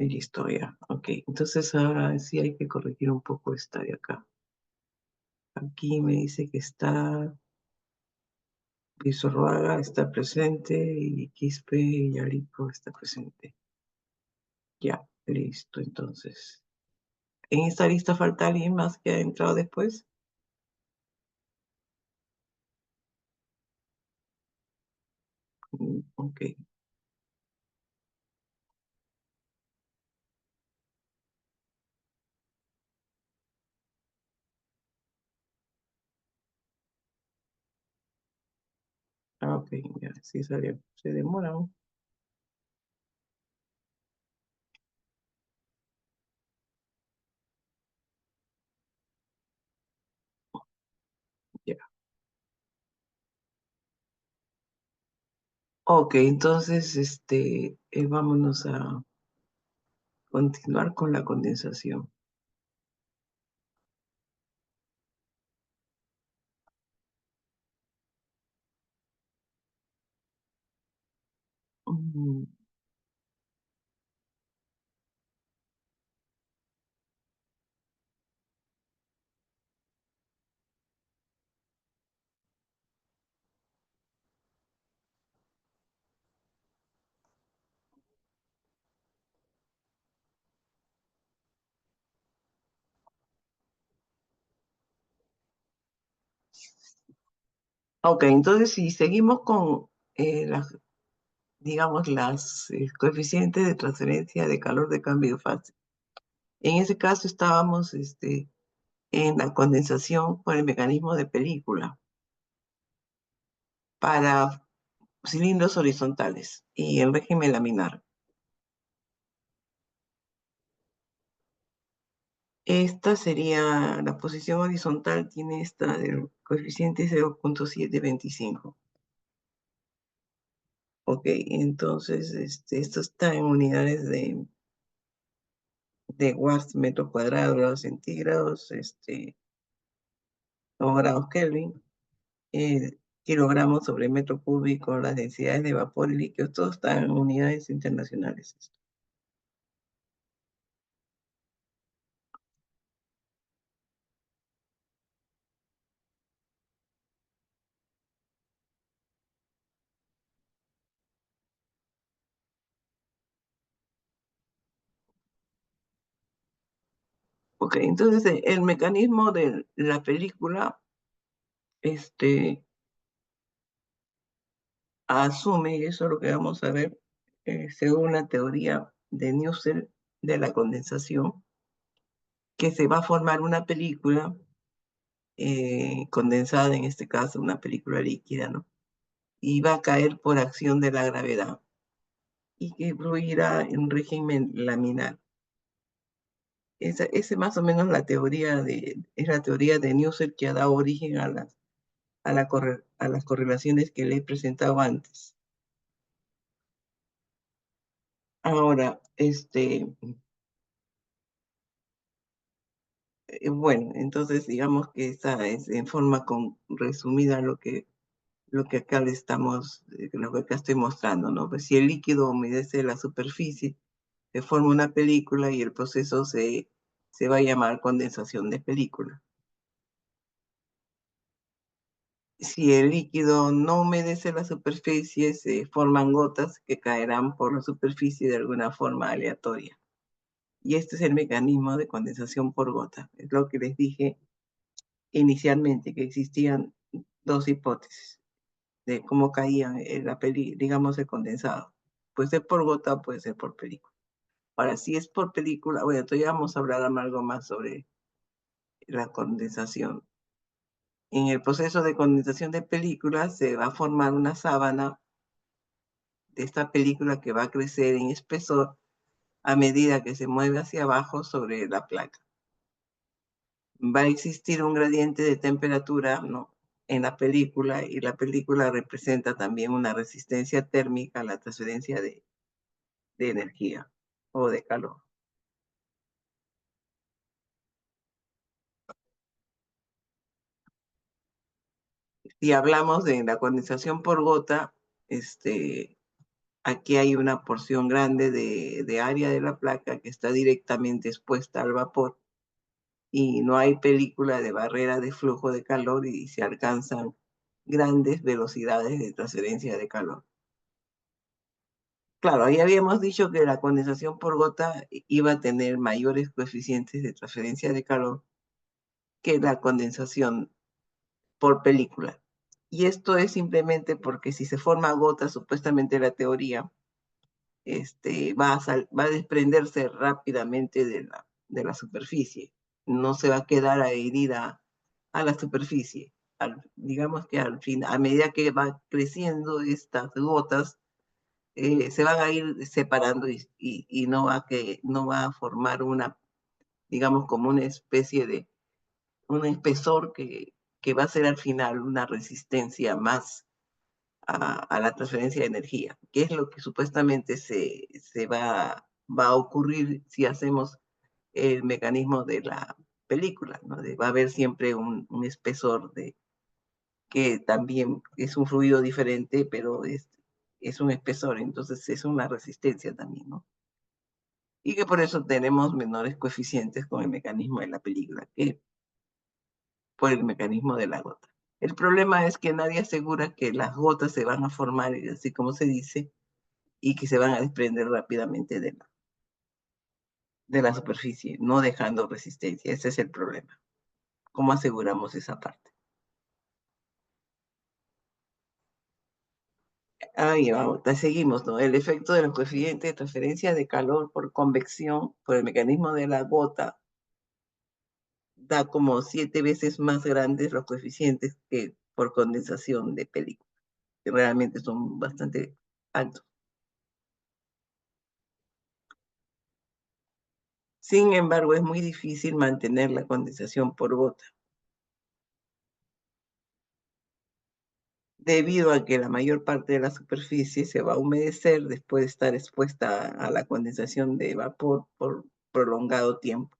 S1: Y listo, ya. Ok, entonces ahora sí hay que corregir un poco esta de acá. Aquí me dice que está Pizarroaga está presente y Quispe y Yarico está presente. Ya, listo, entonces. ¿En esta lista falta alguien más que ha entrado después? Ok. Ah, ok, ya, sí salió. Se demora, ¿no? Ya. Ok, entonces, vámonos a continuar con la condensación. Mm, Ok, entonces si seguimos con digamos, las coeficientes de transferencia de calor de cambio de fase. En ese caso estábamos en la condensación por el mecanismo de película para cilindros horizontales y el régimen laminar. Esta sería, la posición horizontal tiene esta del coeficiente 0.725. Ok, entonces esto está en unidades de watts metro cuadrado, grados centígrados, o grados Kelvin. Kilogramos sobre metro cúbico, las densidades de vapor y líquidos, todo está en unidades internacionales. Ok, entonces el mecanismo de la película asume, y eso es lo que vamos a ver, según la teoría de Nusselt de la condensación, que se va a formar una película condensada, en este caso una película líquida, ¿no? Y va a caer por acción de la gravedad y que fluirá en régimen laminar. Esa es más o menos la teoría es la teoría de Nusselt que ha dado origen a las correlaciones que le he presentado antes. Ahora, bueno, entonces digamos que esta es en forma resumida lo que acá le estamos, lo que acá estoy mostrando, ¿no? Pues si el líquido humedece la superficie, se forma una película y el proceso se va a llamar condensación de película. Si el líquido no humedece la superficie, se forman gotas que caerán por la superficie de alguna forma aleatoria. Y este es el mecanismo de condensación por gota. Es lo que les dije inicialmente, que existían dos hipótesis de cómo caía digamos, el condensado. Puede ser por gota, puede ser por película. Ahora, si es por película, bueno, entonces ya vamos a hablar algo más sobre la condensación. En el proceso de condensación de películas se va a formar una sábana de esta película que va a crecer en espesor a medida que se mueve hacia abajo sobre la placa. Va a existir un gradiente de temperatura, ¿no?, en la película, y la película representa también una resistencia térmica a la transferencia de energía o de calor. Si hablamos de la condensación por gota, Aquí hay una porción grande de área de la placa que está directamente expuesta al vapor y no hay película de barrera de flujo de calor y se alcanzan grandes velocidades de transferencia de calor. Claro, ahí habíamos dicho que la condensación por gota iba a tener mayores coeficientes de transferencia de calor que la condensación por película. Y esto es simplemente porque si se forma gota, supuestamente la teoría va a desprenderse rápidamente de la superficie. No se va a quedar adherida a la superficie. Digamos que al fin, a medida que va creciendo estas gotas, se van a ir separando y no va a formar digamos, como una especie de un espesor que va a ser al final una resistencia más a la transferencia de energía, que es lo que supuestamente va a ocurrir si hacemos el mecanismo de la película, ¿no? Va a haber siempre un espesor que también es un fluido diferente, pero es un espesor, entonces es una resistencia también, ¿no? Y que por eso tenemos menores coeficientes con el mecanismo de la película que por el mecanismo de la gota. El problema es que nadie asegura que las gotas se van a formar, así como se dice, y que se van a desprender rápidamente de la superficie, no dejando resistencia. Ese es el problema. ¿Cómo aseguramos esa parte? Ahí vamos, seguimos, ¿no? El efecto de los coeficientes de transferencia de calor por convección por el mecanismo de la gota da como 7 veces más grandes los coeficientes que por condensación de película, que realmente son bastante altos. Sin embargo, es muy difícil mantener la condensación por gota, debido a que la mayor parte de la superficie se va a humedecer después de estar expuesta a la condensación de vapor por prolongado tiempo.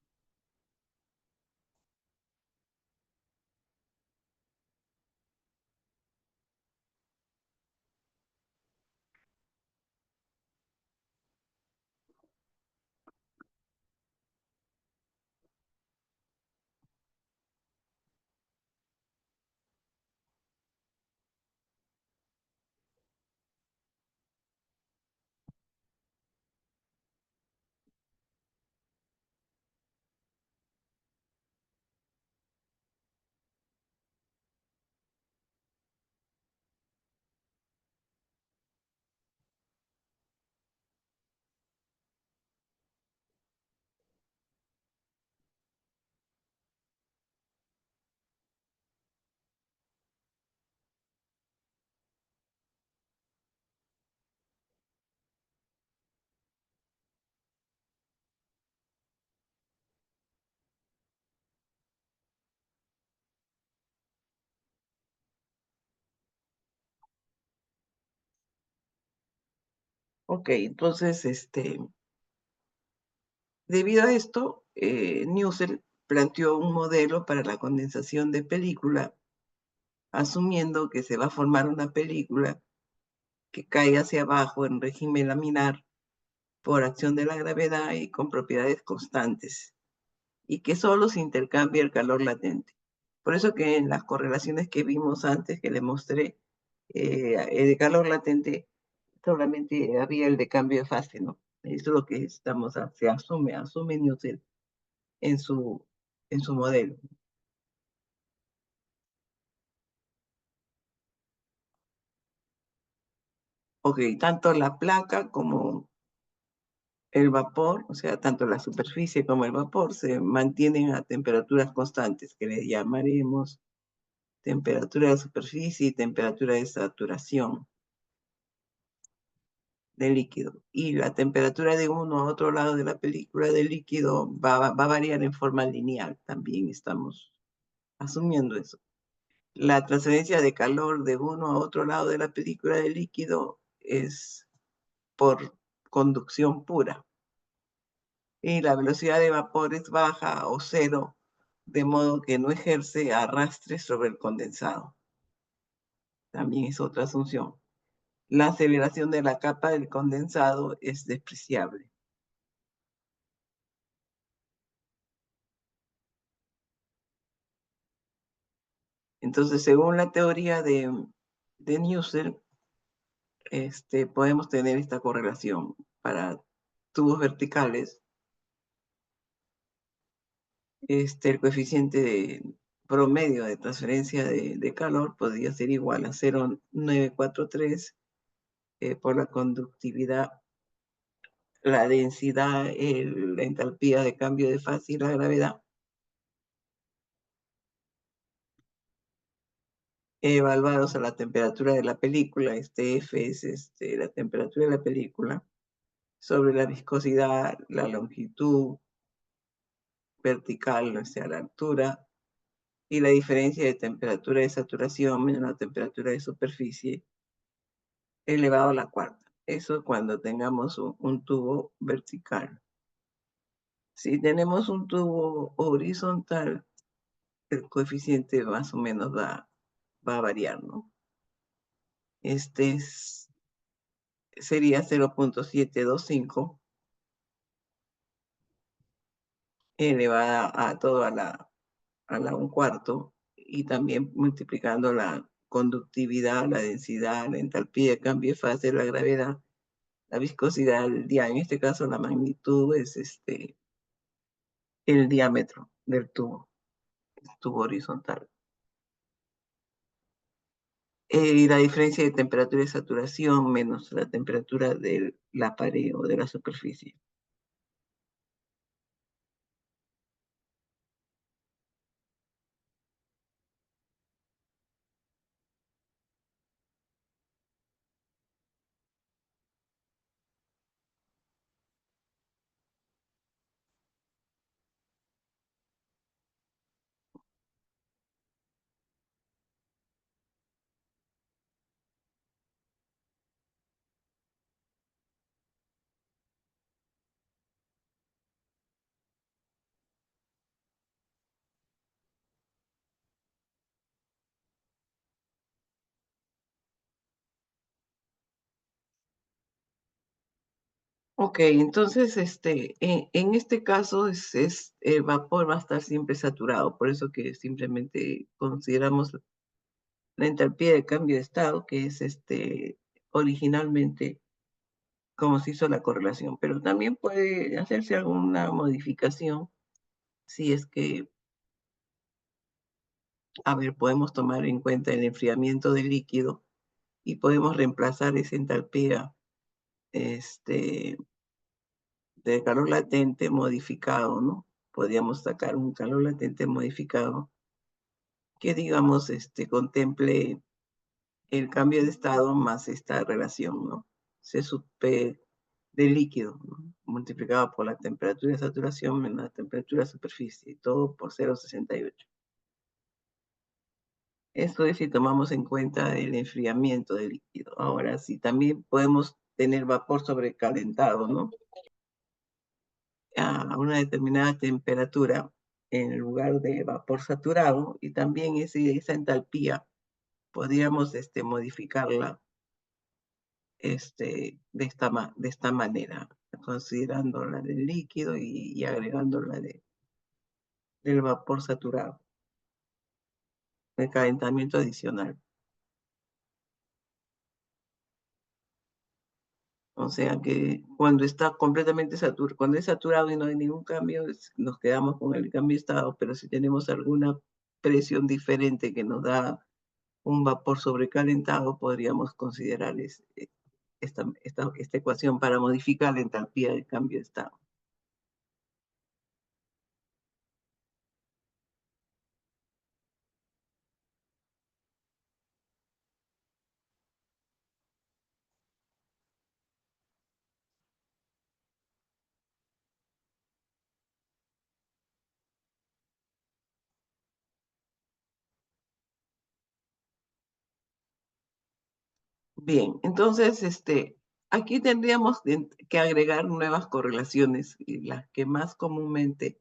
S1: Ok, entonces, debido a esto, Newsel planteó un modelo para la condensación de película, asumiendo que se va a formar una película que cae hacia abajo en régimen laminar por acción de la gravedad y con propiedades constantes, y que solo se intercambia el calor latente. Por eso que en las correlaciones que vimos antes, que le mostré, el calor latente solamente había el de cambio de fase, ¿no? Eso es lo que se asume Newton en su modelo. Ok, tanto la placa como el vapor, o sea, tanto la superficie como el vapor se mantienen a temperaturas constantes, que le llamaremos temperatura de superficie y temperatura de saturación del líquido. Y la temperatura de uno a otro lado de la película del líquido va a variar en forma lineal. También estamos asumiendo eso. La transferencia de calor de uno a otro lado de la película del líquido es por conducción pura. Y la velocidad de vapor es baja o cero, de modo que no ejerce arrastre sobre el condensado. También es otra asunción. la aceleración de la capa del condensado es despreciable. Entonces, según la teoría de Nusselt, podemos tener esta correlación para tubos verticales. El coeficiente promedio de transferencia de calor podría ser igual a 0,943 por la conductividad, la densidad, la entalpía de cambio de fase y la gravedad, evaluados a la temperatura de la película. F es la temperatura de la película, sobre la viscosidad, la longitud vertical, o sea, la altura, y la diferencia de temperatura de saturación menos la temperatura de superficie elevado a la cuarta. Eso cuando tengamos un tubo vertical. Si tenemos un tubo horizontal, el coeficiente más o menos va a variar, ¿no? Sería 0,725 elevada a todo a la un cuarto, y también multiplicando la conductividad, la densidad, la entalpía de cambio de fase, la gravedad, la viscosidad, el diámetro, en este caso la magnitud es el diámetro del tubo horizontal. Y la diferencia de temperatura de saturación menos la temperatura de la pared o de la superficie. Ok, entonces en este caso el vapor va a estar siempre saturado, por eso que simplemente consideramos la entalpía de cambio de estado, que es originalmente como se hizo la correlación, pero también puede hacerse alguna modificación si es que, a ver, podemos tomar en cuenta el enfriamiento del líquido y podemos reemplazar esa entalpía de calor latente modificado, ¿no? Podríamos sacar un calor latente modificado que, digamos, contemple el cambio de estado más esta relación, ¿no? C sub P del líquido, ¿no? Multiplicado por la temperatura de saturación menos la temperatura de superficie, y todo por 0,68. Esto es si tomamos en cuenta el enfriamiento del líquido. Ahora, sí, también podemos tener vapor sobrecalentado, ¿no? A una determinada temperatura en lugar de vapor saturado, y también esa entalpía podríamos modificarla de esta manera, considerando la del líquido y agregando la del vapor saturado, el calentamiento adicional. O sea que cuando está completamente saturado, cuando es saturado y no hay ningún cambio, nos quedamos con el cambio de estado, pero si tenemos alguna presión diferente que nos da un vapor sobrecalentado, podríamos considerar esta ecuación para modificar la entalpía del cambio de estado. Bien, entonces aquí tendríamos que agregar nuevas correlaciones, y las que más comúnmente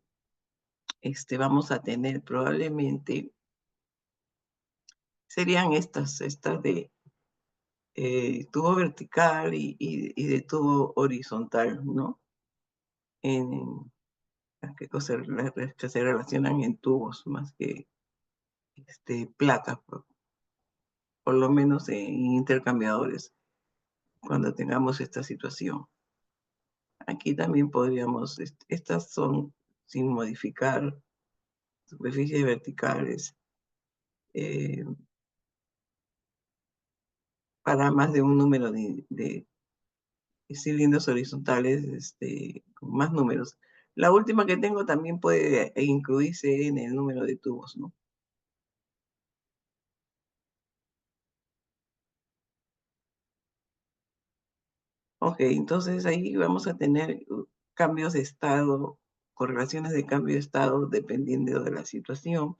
S1: vamos a tener probablemente serían estas de tubo vertical y de tubo horizontal, ¿no? Las que se relacionan en tubos más que placas, por lo menos en intercambiadores, cuando tengamos esta situación. Aquí también podríamos, estas son sin modificar superficies verticales para más de un número de cilindros horizontales con más números. La última que tengo también puede incluirse en el número de tubos, ¿no? Ok, entonces ahí vamos a tener cambios de estado, correlaciones de cambio de estado dependiendo de la situación,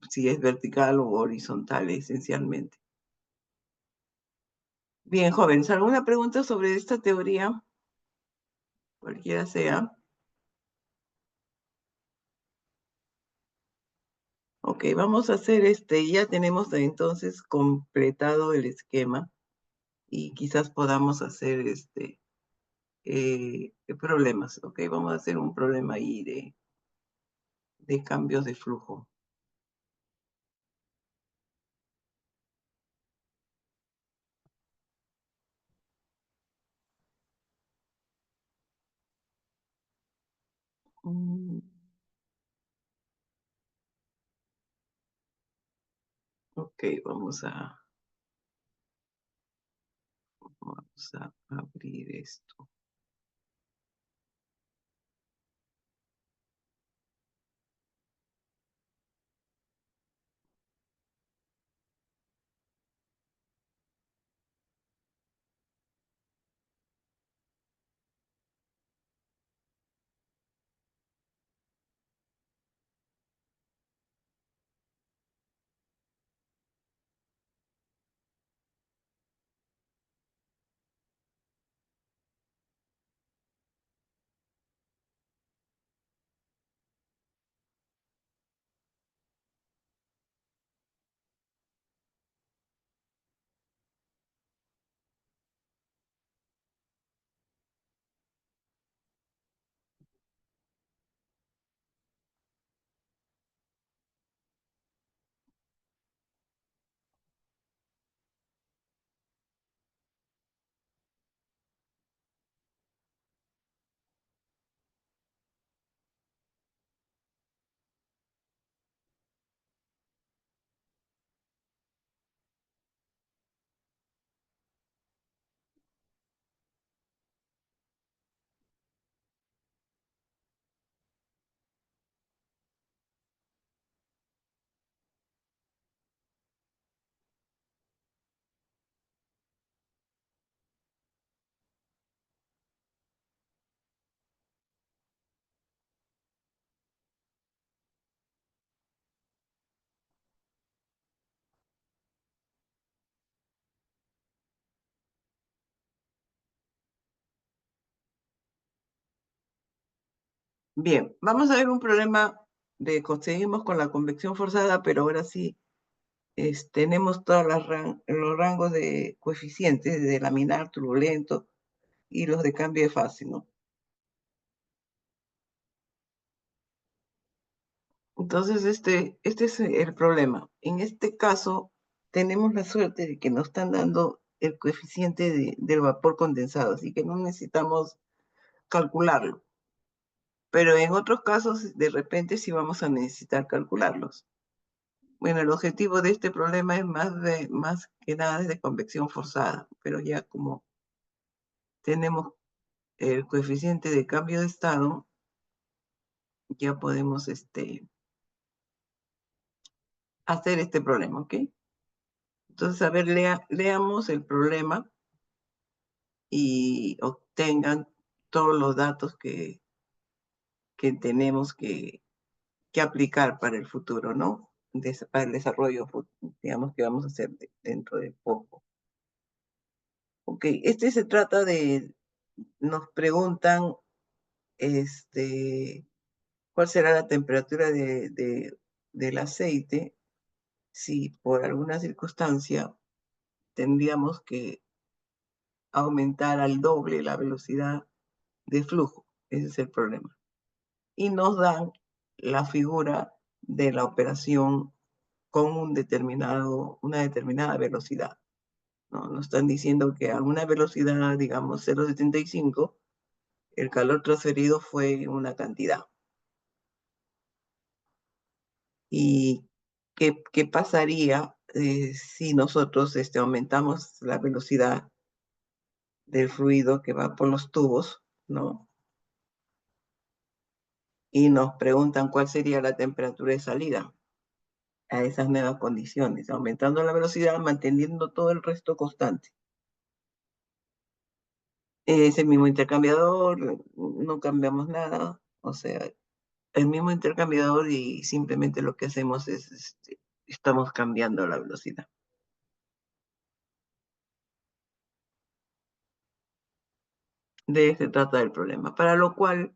S1: si es vertical o horizontal esencialmente. Bien, jóvenes, ¿alguna pregunta sobre esta teoría? Cualquiera sea. Ok, vamos a hacer ya tenemos entonces completado el esquema y quizás podamos hacer problemas. Ok, vamos a hacer un problema ahí de cambios de flujo. Ok, vamos a abrir esto. Bien, vamos a ver un problema seguimos con la convección forzada, pero ahora sí tenemos todos los rangos de coeficientes de laminar, turbulento y los de cambio de fase, ¿no? Entonces, este es el problema. En este caso, tenemos la suerte de que nos están dando el coeficiente del vapor condensado, así que no necesitamos calcularlo. Pero en otros casos, de repente, sí vamos a necesitar calcularlos. Bueno, el objetivo de este problema es más que nada de convección forzada, pero ya como tenemos el coeficiente de cambio de estado, ya podemos hacer este problema, ¿ok? Entonces, a ver, leamos el problema y obtengan todos los datos que tenemos que aplicar para el futuro, ¿no? Para el desarrollo, digamos, que vamos a hacer dentro de poco. Ok, se trata nos preguntan, ¿cuál será la temperatura del aceite si por alguna circunstancia tendríamos que aumentar al doble la velocidad de flujo. Ese es el problema. Y nos dan la figura de la operación con una determinada velocidad, ¿no? Nos están diciendo que a una velocidad, digamos, 0,75, el calor transferido fue una cantidad. ¿Y qué pasaría si nosotros aumentamos la velocidad del fluido que va por los tubos, ¿no? Y nos preguntan cuál sería la temperatura de salida a esas nuevas condiciones, aumentando la velocidad, manteniendo todo el resto constante. Es el mismo intercambiador, no cambiamos nada, o sea, el mismo intercambiador y simplemente lo que hacemos es, estamos cambiando la velocidad. De eso se trata el problema, para lo cual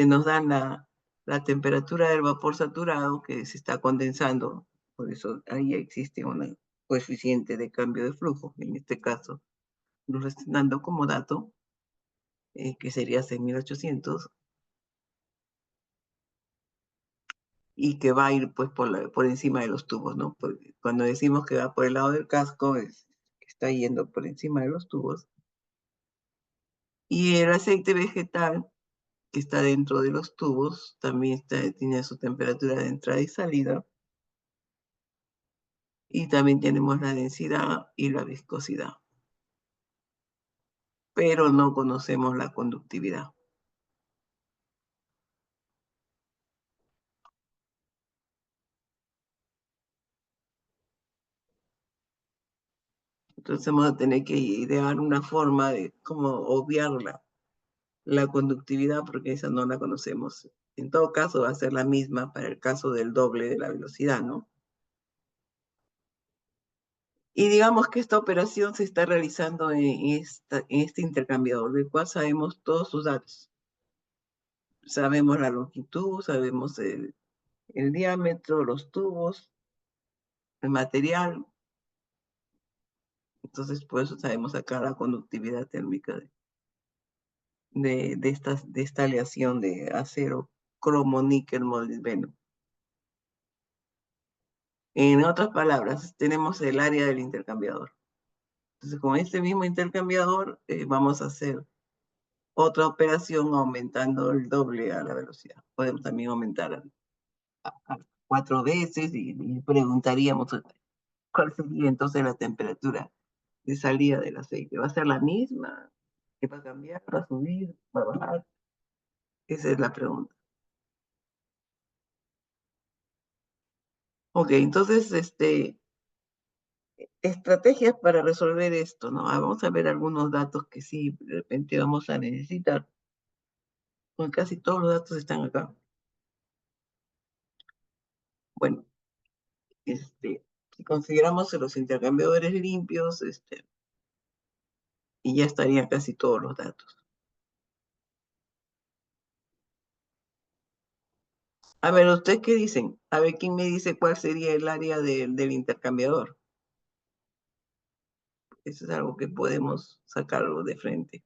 S1: nos dan la temperatura del vapor saturado que se está condensando, por eso ahí existe un coeficiente de cambio de flujo, en este caso nos están dando como dato, que sería 6.800, y que va a ir pues por encima de los tubos, ¿no? Porque cuando decimos que va por el lado del casco, es que está yendo por encima de los tubos. Y el aceite vegetal que está dentro de los tubos también tiene su temperatura de entrada y salida. Y también tenemos la densidad y la viscosidad. Pero no conocemos la conductividad. Entonces vamos a tener que idear una forma de cómo obviar la conductividad, porque esa no la conocemos. En todo caso va a ser la misma para el caso del doble de la velocidad, ¿no? Y digamos que esta operación se está realizando en este intercambiador, del cual sabemos todos sus datos. Sabemos la longitud, sabemos el diámetro, los tubos, el material. Entonces, por eso sabemos acá la conductividad térmica de esta aleación de acero, cromo, níquel, molibdeno. En otras palabras, tenemos el área del intercambiador. Entonces, con este mismo intercambiador vamos a hacer otra operación aumentando el doble a la velocidad. Podemos también aumentar a 4 veces y preguntaríamos cuál sería entonces la temperatura de salida del aceite. ¿Va a ser la misma? ¿Qué va a cambiar? ¿Va a subir? ¿Va a bajar? Esa es la pregunta. Ok, entonces, estrategias para resolver esto, ¿no? Vamos a ver algunos datos que sí, de repente vamos a necesitar. Porque casi todos los datos están acá. Bueno, si consideramos los intercambiadores limpios, y ya estarían casi todos los datos. A ver, ¿ustedes qué dicen? A ver, ¿quién me dice cuál sería el área del intercambiador? Eso es algo que podemos sacarlo de frente.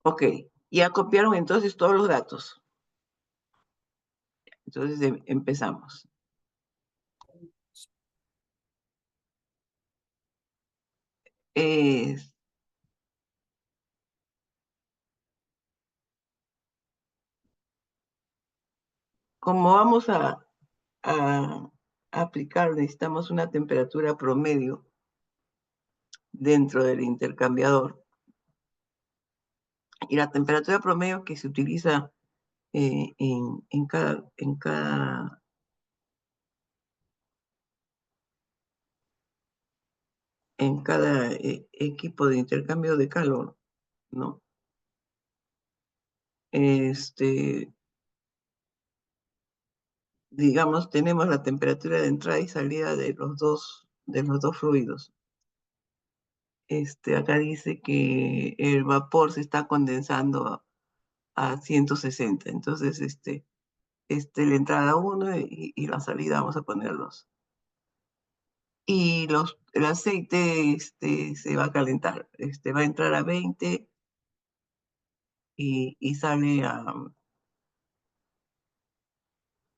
S1: Ok, ya copiaron entonces todos los datos. Entonces empezamos. Como vamos a aplicar, necesitamos una temperatura promedio dentro del intercambiador. Y la temperatura promedio que se utiliza en cada en cada equipo de intercambio de calor, ¿no? Digamos, tenemos la temperatura de entrada y salida de los dos fluidos. Acá dice que el vapor se está condensando a 160. Entonces, la entrada 1 y la salida vamos a poner 2. Y el aceite se va a calentar. Va a entrar a 20 y sale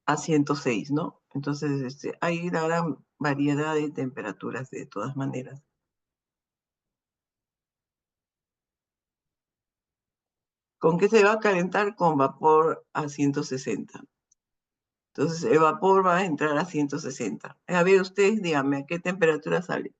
S1: a 106, ¿no? Entonces, hay una gran variedad de temperaturas de todas maneras. ¿Con qué se va a calentar? Con vapor a 160. Entonces, el vapor va a entrar a 160. A ver, ustedes díganme, ¿a qué temperatura sale?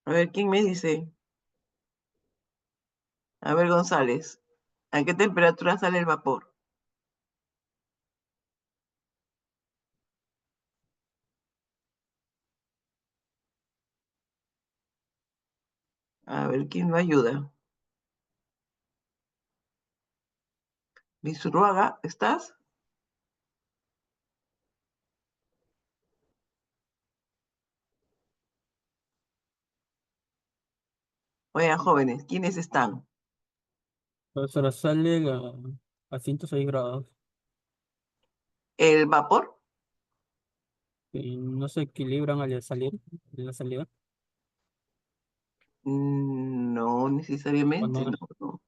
S1: A ver, ¿quién me dice? A ver, González, ¿a qué temperatura sale el vapor? A ver, ¿quién me ayuda? Vizurruaga, ¿estás? Oigan, jóvenes, ¿quiénes están?
S12: Profesora, sale a 106 grados
S1: ¿El vapor?
S12: y no se equilibran al salir, en la salida.
S1: No necesariamente,
S12: Cuando,
S1: no.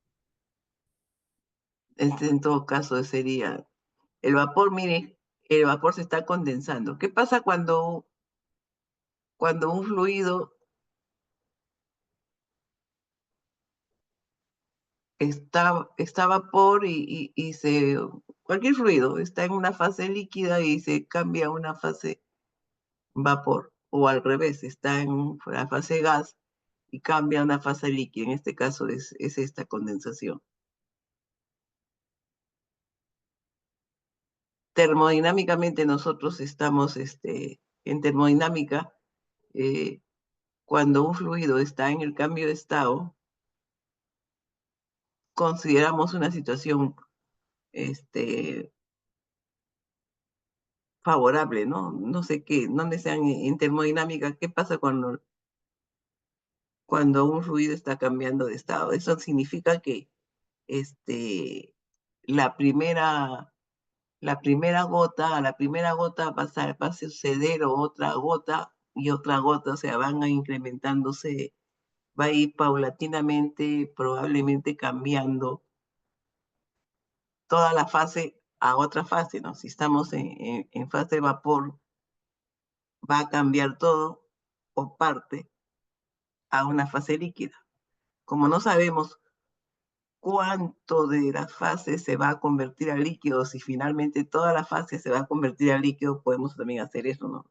S1: En todo caso sería el vapor, mire, el vapor se está condensando. ¿Qué pasa cuando un fluido está vapor y cualquier fluido está en una fase líquida y se cambia a una fase vapor, o al revés, está en la fase gas y cambia a una fase líquida? En este caso es esta condensación. Termodinámicamente nosotros estamos en termodinámica, cuando un fluido está en el cambio de estado, consideramos una situación favorable, ¿no? No sé qué, no sean en termodinámica, ¿qué pasa cuando un fluido está cambiando de estado? Eso significa que la primera gota va a suceder otra gota y otra gota, o sea, van a incrementándose, va a ir paulatinamente, probablemente cambiando toda la fase a otra fase, ¿no? Si estamos en fase de vapor, va a cambiar todo o parte a una fase líquida. Como no sabemos cuánto de la fase se va a convertir a líquido, si finalmente toda la fase se va a convertir a líquido, podemos también hacer eso, ¿no?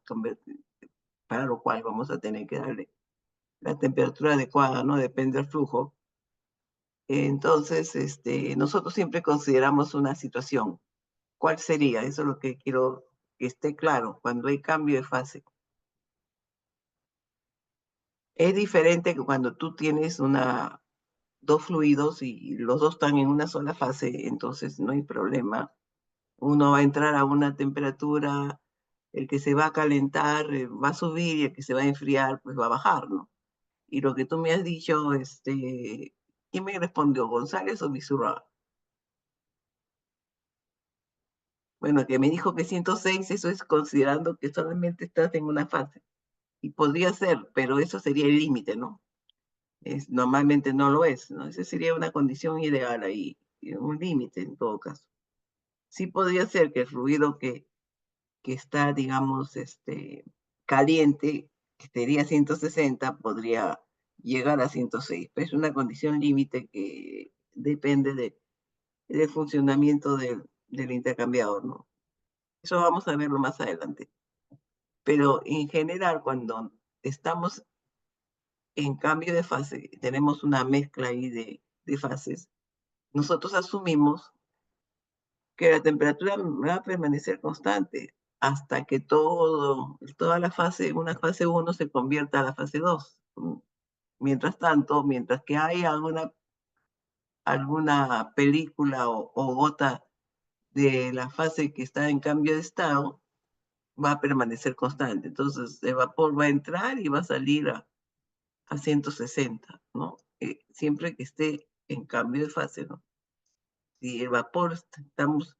S1: Para lo cual vamos a tener que darle la temperatura adecuada, ¿no? Depende del flujo. Entonces, nosotros siempre consideramos una situación. ¿Cuál sería? Eso es lo que quiero que esté claro cuando hay cambio de fase. Es diferente que cuando tú tienes dos fluidos y los dos están en una sola fase, entonces no hay problema. Uno va a entrar a una temperatura, el que se va a calentar va a subir y el que se va a enfriar pues va a bajar, ¿no? Y lo que tú me has dicho, ¿quién me respondió? ¿González o Vizurra? Bueno, que me dijo que 106, eso es considerando que solamente estás en una fase. Y podría ser, pero eso sería el límite, ¿no? Normalmente no lo es, ¿no? Esa sería una condición ideal ahí, un límite en todo caso. Sí podría ser que el fluido que está, digamos, caliente, que sería 160, podría llegar a 106, pero es una condición límite que depende del funcionamiento del intercambiador, ¿no? Eso vamos a verlo más adelante. Pero en general, cuando estamos en cambio de fase, tenemos una mezcla ahí de fases, nosotros asumimos que la temperatura va a permanecer constante hasta que toda la fase, una fase 1 se convierta a la fase 2. Mientras tanto, mientras que hay alguna película o gota de la fase que está en cambio de estado, va a permanecer constante. Entonces, el vapor va a entrar y va a salir a 160, ¿no? Siempre que esté en cambio de fase, ¿no? Si el vapor, estamos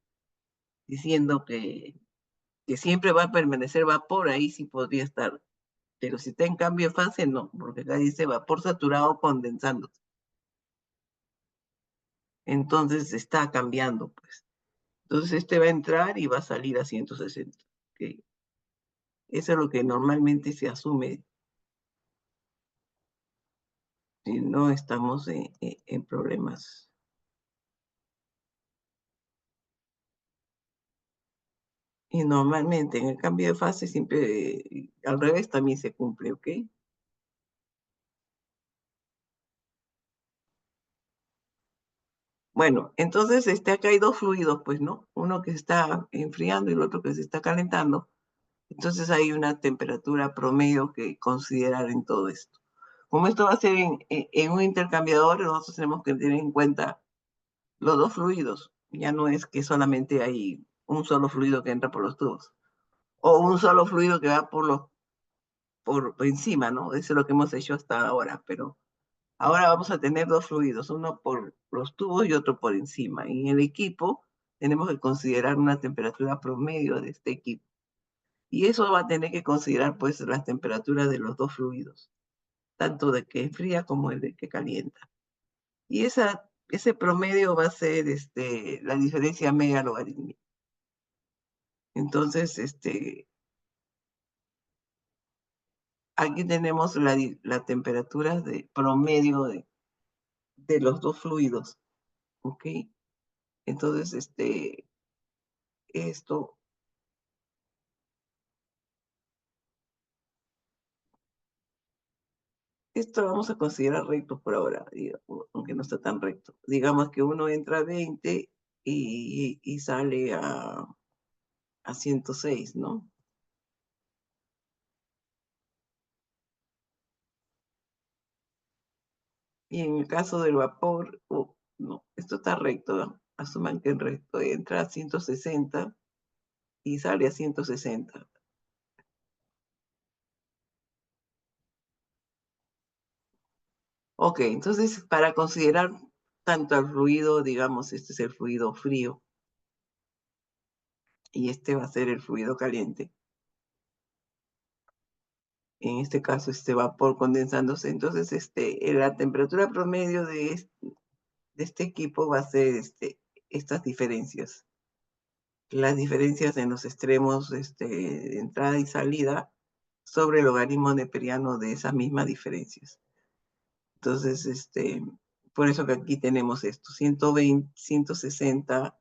S1: diciendo que siempre va a permanecer vapor, ahí sí podría estar. Pero si está en cambio de fase, no, porque acá dice vapor saturado condensándose. Entonces está cambiando, pues. Entonces este va a entrar y va a salir a 160. ¿Okay? Eso es lo que normalmente se asume si no estamos en problemas. Y normalmente en el cambio de fase siempre al revés también se cumple, ¿ok? Bueno, entonces acá hay dos fluidos, pues, ¿no? Uno que se está enfriando y el otro que se está calentando. Entonces hay una temperatura promedio que considerar en todo esto. Como esto va a ser en un intercambiador, nosotros tenemos que tener en cuenta los dos fluidos. Ya no es que solamente hay un solo fluido que entra por los tubos. O un solo fluido que va por encima, ¿no? Eso es lo que hemos hecho hasta ahora, pero ahora vamos a tener dos fluidos, uno por los tubos y otro por encima. Y en el equipo tenemos que considerar una temperatura promedio de este equipo. Y eso va a tener que considerar pues las temperaturas de los dos fluidos, tanto de que enfría como el de que calienta. Y ese promedio va a ser la diferencia media logarítmica. Entonces, aquí tenemos la temperatura de promedio de los dos fluidos, ¿ok? Entonces, esto vamos a considerar recto por ahora, aunque no está tan recto. Digamos que uno entra a 20 y sale a 106, ¿no? Y en el caso del vapor, no, esto está recto, ¿no? Asuman que en recto entra a 160 y sale a 160. Ok, entonces para considerar tanto el fluido, digamos, este es el fluido frío y este va a ser el fluido caliente. En este caso, este vapor condensándose. Entonces, la temperatura promedio de este equipo va a ser estas diferencias. Las diferencias en los extremos de entrada y salida sobre el logaritmo neperiano de esas mismas diferencias. Entonces, por eso que aquí tenemos esto, 120, 160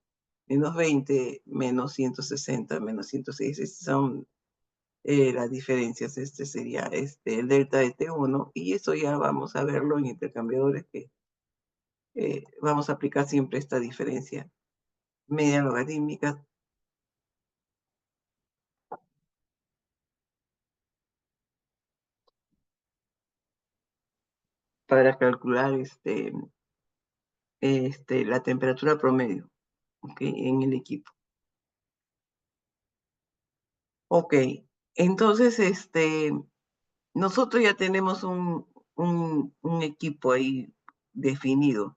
S1: menos 20 menos 160 menos 106. Estas son las diferencias. Este sería el delta de T1 y eso ya vamos a verlo en intercambiadores que vamos a aplicar siempre esta diferencia media logarítmica para calcular la temperatura promedio, ¿okay? En el equipo. Ok, entonces nosotros ya tenemos un equipo ahí definido.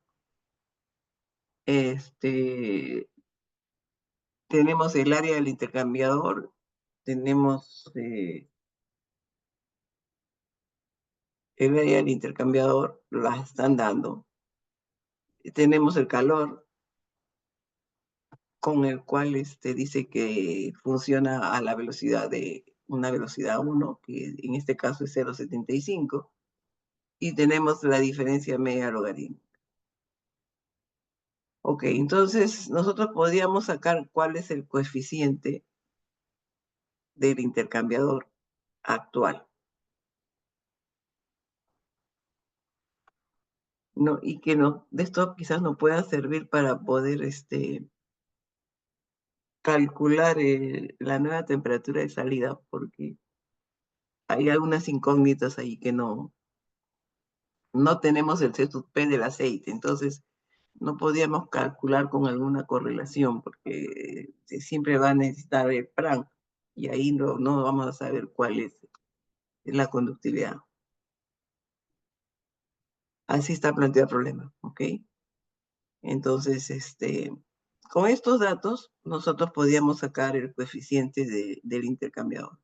S1: Tenemos el área del intercambiador, tenemos el área del intercambiador, la están dando. Tenemos el calor, con el cual dice que funciona a la velocidad de una velocidad 1, que en este caso es 0,75, y tenemos la diferencia media logarítmica. Ok, entonces nosotros podríamos sacar cuál es el coeficiente del intercambiador actual. No, y que no, de esto quizás nos pueda servir para poder calcular la nueva temperatura de salida, porque hay algunas incógnitas ahí que no tenemos el C-P del aceite, entonces no podíamos calcular con alguna correlación, porque siempre va a necesitar el PRAN, y ahí no vamos a saber cuál es la conductividad. Así está planteado el problema, ¿ok? Entonces, con estos datos, nosotros podíamos sacar el coeficiente del intercambiador.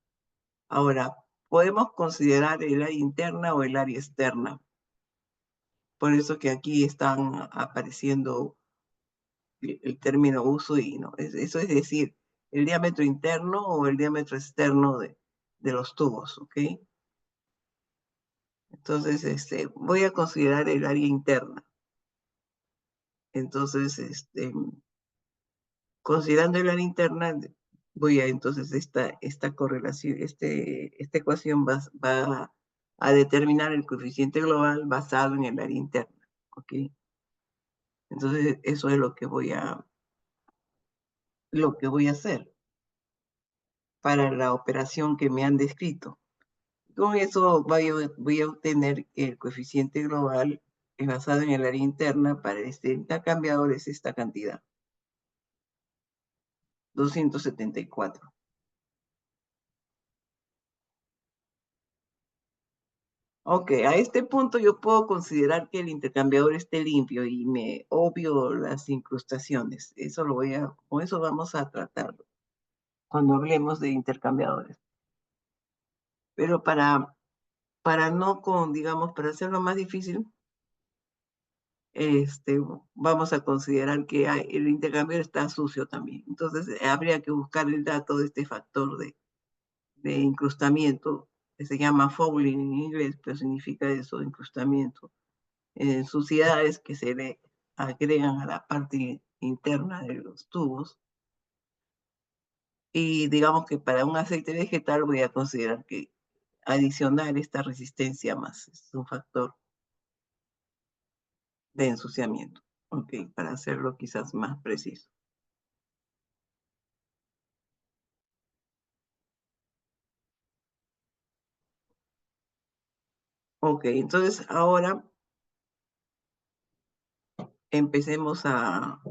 S1: Ahora, podemos considerar el área interna o el área externa. Por eso que aquí están apareciendo el término uso y no. Eso es decir, el diámetro interno o el diámetro externo de los tubos, ¿ok? Entonces, voy a considerar el área interna. Entonces, considerando el área interna, voy a entonces esta correlación, esta ecuación va a determinar el coeficiente global basado en el área interna, ¿ok? Entonces, eso es lo que voy a hacer para la operación que me han descrito. Con eso voy a obtener que el coeficiente global basado en el área interna para este intercambiador es esta cantidad, 274. Ok, a este punto yo puedo considerar que el intercambiador esté limpio y me obvio las incrustaciones. Con eso vamos a tratarlo cuando hablemos de intercambiadores. Pero para no digamos, para hacerlo más difícil, vamos a considerar que el intercambiador está sucio también. Entonces, habría que buscar el dato de este factor de incrustamiento, que se llama fouling en inglés, pero significa eso, incrustamiento. Suciedades que se le agregan a la parte interna de los tubos. Y digamos que para un aceite vegetal voy a considerar que adicionar esta resistencia más es un factor de ensuciamiento. Ok, para hacerlo quizás más preciso. Ok, entonces ahora empecemos a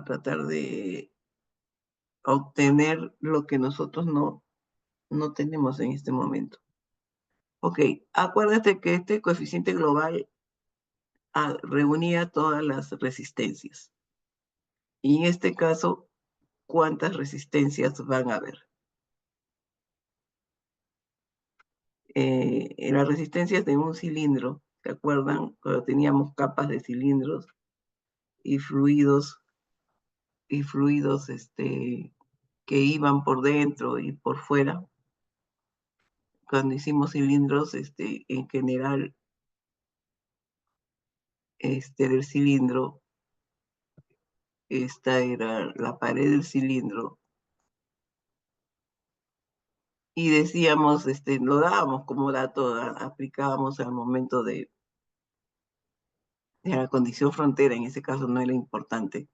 S1: tratar de obtener lo que nosotros no tenemos en este momento. Ok, acuérdate que este coeficiente global reunía todas las resistencias. Y en este caso, ¿cuántas resistencias van a haber? En las resistencias de un cilindro, ¿se acuerdan? Cuando teníamos capas de cilindros y fluidos que iban por dentro y por fuera. Cuando hicimos cilindros, en general, del cilindro, esta era la pared del cilindro. Y decíamos, lo dábamos como dato, aplicábamos al momento de la condición frontera, en ese caso no era importante.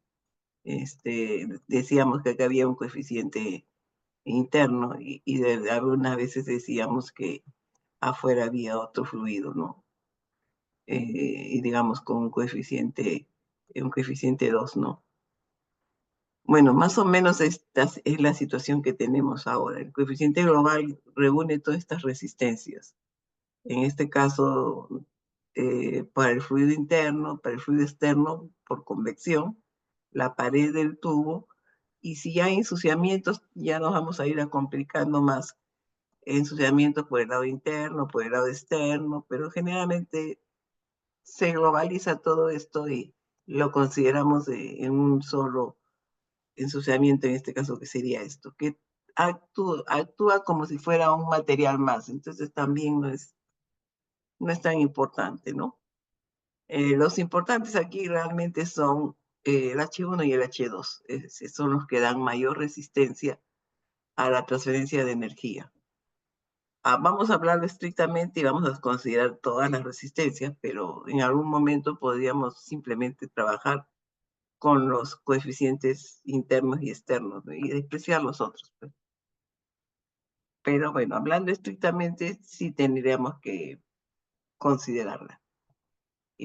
S1: Decíamos que acá había un coeficiente interno y algunas veces decíamos que afuera había otro fluido, ¿no? Y digamos con un coeficiente 2, ¿no? Bueno, más o menos esta es la situación que tenemos ahora. El coeficiente global reúne todas estas resistencias. En este caso, para el fluido interno, para el fluido externo, por convección, la pared del tubo, y si hay ensuciamientos, ya nos vamos a ir a complicando más. Ensuciamientos por el lado interno, por el lado externo, pero generalmente se globaliza todo esto y lo consideramos en un solo ensuciamiento, en este caso que sería esto, que actúa como si fuera un material más, entonces también no es tan importante, ¿no? Los importantes aquí realmente son el H1 y el H2, son los que dan mayor resistencia a la transferencia de energía. vamos a hablar estrictamente y vamos a considerar todas las resistencias, pero en algún momento podríamos simplemente trabajar con los coeficientes internos y externos, ¿no? Y despreciar los otros, pues. Pero bueno, hablando estrictamente, sí tendríamos que considerarla.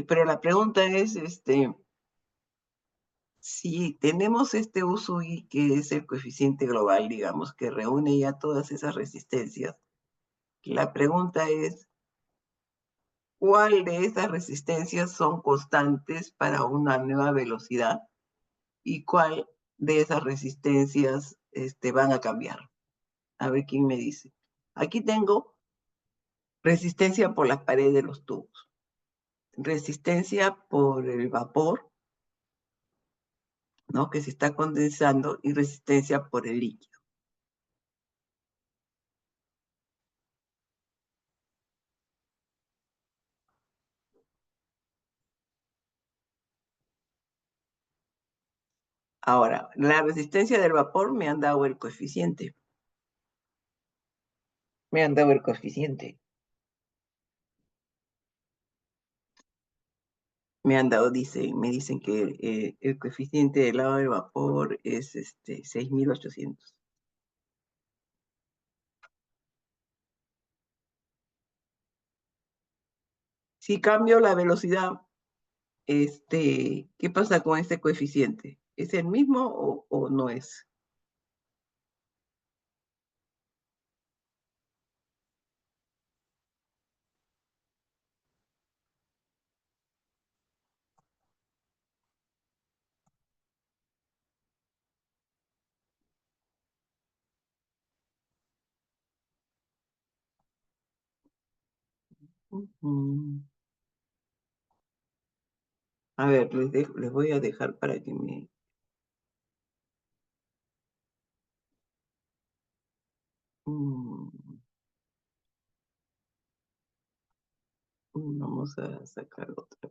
S1: Pero la pregunta es, si tenemos este uso y que es el coeficiente global, digamos, que reúne ya todas esas resistencias, la pregunta es, ¿cuál de esas resistencias son constantes para una nueva velocidad? ¿Y cuál de esas resistencias van a cambiar? A ver quién me dice. Aquí tengo resistencia por las paredes de los tubos, resistencia por el vapor, ¿no? Que se está condensando, y resistencia por el líquido. Ahora, la resistencia del vapor me han dado el coeficiente. Me han dado el coeficiente. Me han dado, me dicen que el coeficiente del lado del vapor es 6.800. Si cambio la velocidad, ¿qué pasa con este coeficiente? ¿Es el mismo o no es? A ver, les voy a dejar para que me... Vamos a sacar otra.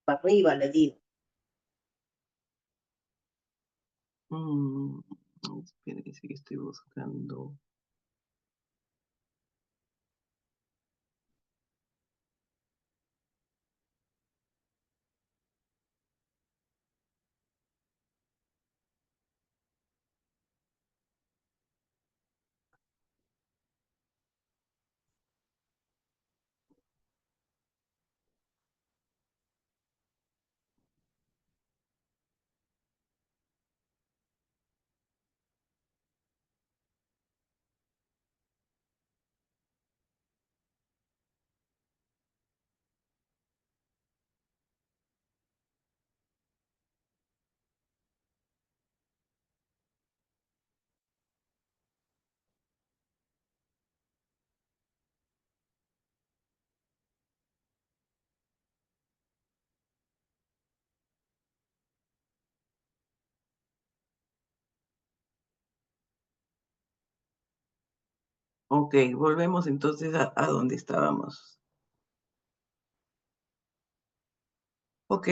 S4: Para arriba, le digo.
S1: Espérense que estoy buscando. Ok, volvemos entonces a donde estábamos. Ok,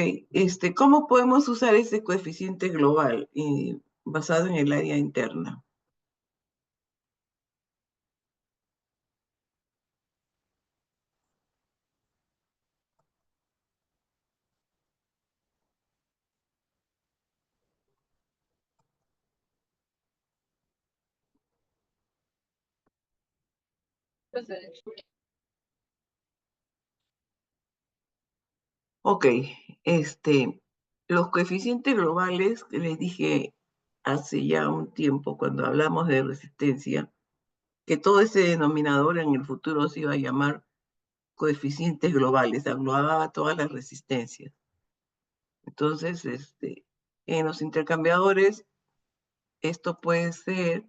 S1: ¿cómo podemos usar ese coeficiente global basado en el área interna? Ok, los coeficientes globales, que les dije hace ya un tiempo cuando hablamos de resistencia, que todo ese denominador en el futuro se iba a llamar coeficientes globales, englobaba todas las resistencias. Entonces, en los intercambiadores, esto puede ser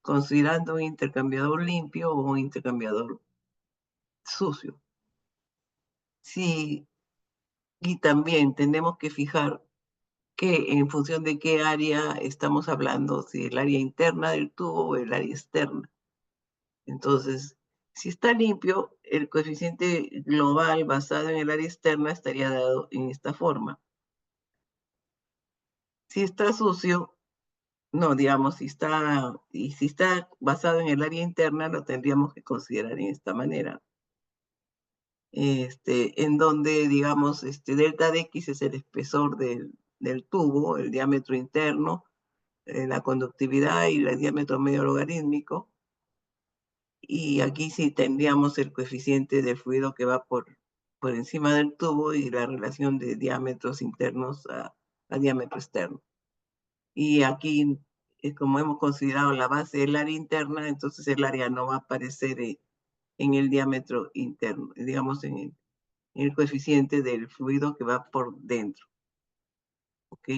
S1: considerando un intercambiador limpio o un intercambiador sucio. Sí, y también tenemos que fijar que en función de qué área estamos hablando, si el área interna del tubo o el área externa. Entonces, si está limpio, el coeficiente global basado en el área externa estaría dado en esta forma. Si está sucio, no, digamos, si está basado en el área interna, lo tendríamos que considerar en esta manera. En donde, digamos, delta de X es el espesor del tubo, el diámetro interno, la conductividad y el diámetro medio logarítmico. Y aquí sí tendríamos el coeficiente del fluido que va por encima del tubo y la relación de diámetros internos a diámetro externo. Y aquí, como hemos considerado la base del área interna, entonces el área no va a aparecer en el diámetro interno, digamos en el coeficiente del fluido que va por dentro. ¿Ok?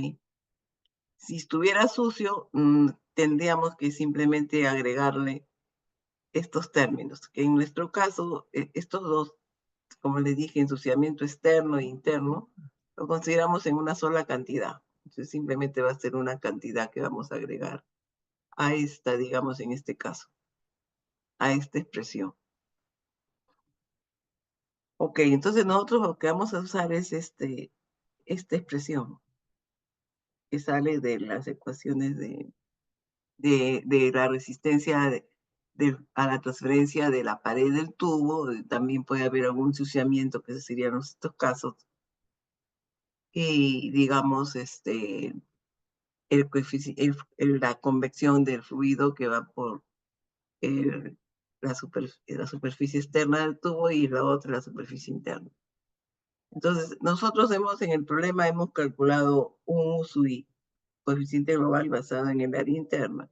S1: Si estuviera sucio, tendríamos que simplemente agregarle estos términos, que en nuestro caso, estos dos, como les dije, ensuciamiento externo e interno, lo consideramos en una sola cantidad. Entonces simplemente va a ser una cantidad que vamos a agregar a esta, digamos, en este caso, a esta expresión. Ok, entonces nosotros lo que vamos a usar es esta expresión que sale de las ecuaciones de la resistencia a la transferencia de la pared del tubo. También puede haber algún ensuciamiento, que serían estos casos. Y digamos, la convección del fluido que va por la superficie externa del tubo y la otra la superficie interna. Entonces, nosotros en el problema hemos calculado un USUI, coeficiente global basado en el área interna.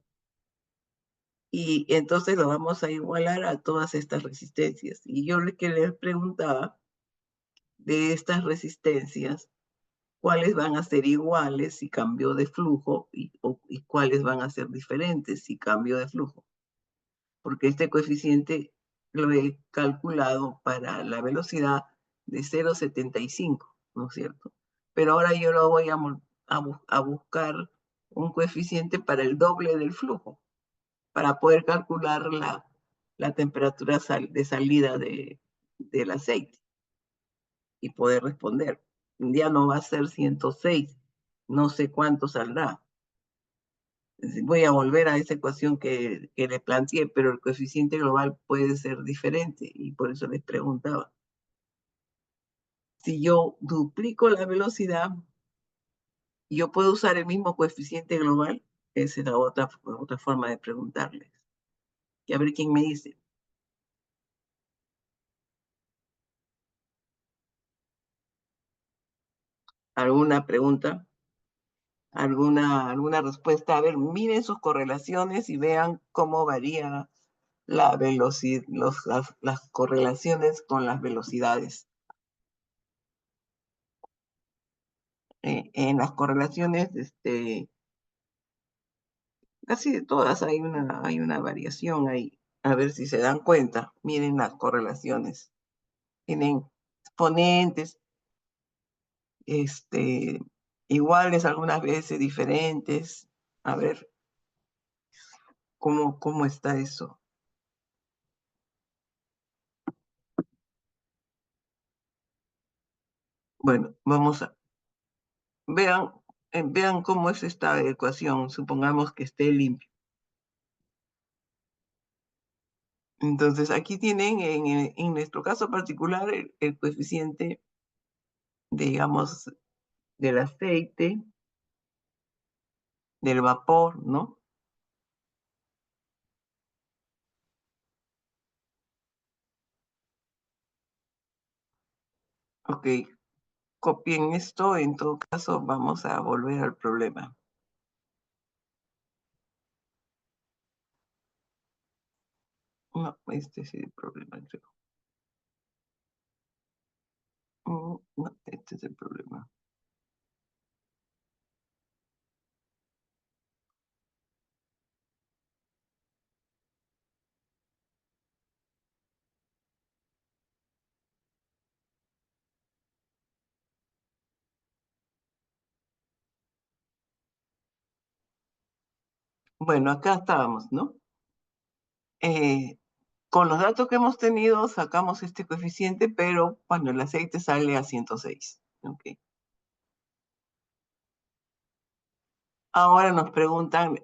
S1: Y entonces lo vamos a igualar a todas estas resistencias. Y yo que les preguntaba de estas resistencias, cuáles van a ser iguales si cambio de flujo y cuáles van a ser diferentes si cambio de flujo. Porque este coeficiente lo he calculado para la velocidad de 0,75, ¿no es cierto? Pero ahora yo lo voy a buscar un coeficiente para el doble del flujo, para poder calcular la temperatura de salida del aceite y poder responder. Un día no va a ser 106, no sé cuánto saldrá. Voy a volver a esa ecuación que le planteé, pero el coeficiente global puede ser diferente y por eso les preguntaba. Si yo duplico la velocidad, ¿yo puedo usar el mismo coeficiente global? Esa es la otra forma de preguntarles. Y a ver quién me dice. ¿Alguna pregunta? ¿Alguna respuesta? A ver, miren sus correlaciones y vean cómo varía la velocidad, las correlaciones con las velocidades. En las correlaciones, casi de todas hay una variación ahí. A ver si se dan cuenta. Miren las correlaciones. Tienen exponentes, iguales, algunas veces diferentes. A ver cómo está eso. Bueno, vamos a vean cómo es esta ecuación. Supongamos que esté limpio. Entonces, aquí tienen, en nuestro caso particular, el coeficiente, digamos, del aceite, del vapor, ¿no? Ok, copien esto, en todo caso vamos a volver al problema. No, este es el problema, creo. No, este es el problema. Bueno, acá estábamos, ¿no? Con los datos que hemos tenido, sacamos este coeficiente, pero cuando el aceite sale a 106. Okay. Ahora nos preguntan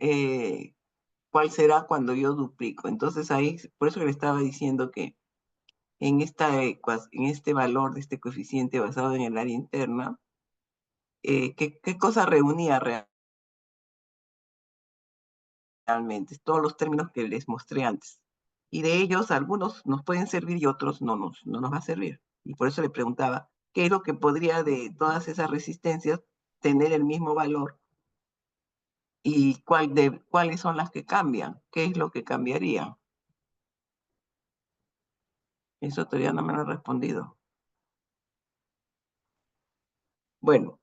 S1: cuál será cuando yo duplico. Entonces ahí, por eso le estaba diciendo que en este valor de este coeficiente basado en el área interna, ¿qué cosa reunía realmente? Todos los términos que les mostré antes. Y de ellos, algunos nos pueden servir y otros no nos va a servir. Y por eso le preguntaba, ¿qué es lo que podría de todas esas resistencias tener el mismo valor? ¿Y cuáles son las que cambian? ¿Qué es lo que cambiaría? Eso todavía no me lo han respondido. Bueno,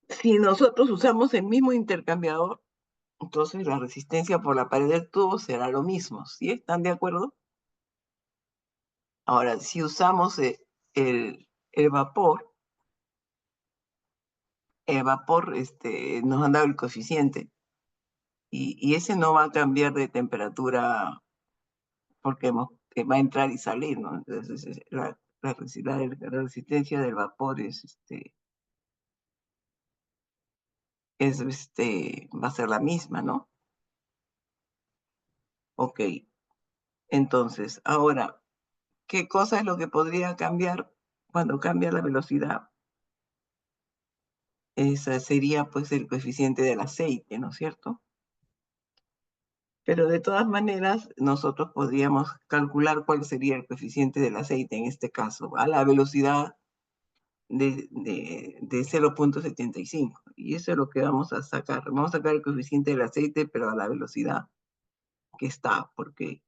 S1: si nosotros usamos el mismo intercambiador, entonces la resistencia por la pared del tubo será lo mismo. ¿Sí? ¿Están de acuerdo? Ahora, si usamos el vapor, nos han dado el coeficiente y ese no va a cambiar de temperatura porque va a entrar y salir, ¿no? Entonces la resistencia del vapor va a ser la misma, ¿no? Ok, entonces, ahora, ¿qué cosa es lo que podría cambiar cuando cambia la velocidad? Ese sería pues el coeficiente del aceite, ¿no es cierto? Pero de todas maneras, nosotros podríamos calcular cuál sería el coeficiente del aceite en este caso, a la velocidad de 0.75. Y eso es lo que vamos a sacar. Vamos a sacar el coeficiente del aceite, pero a la velocidad que está, porque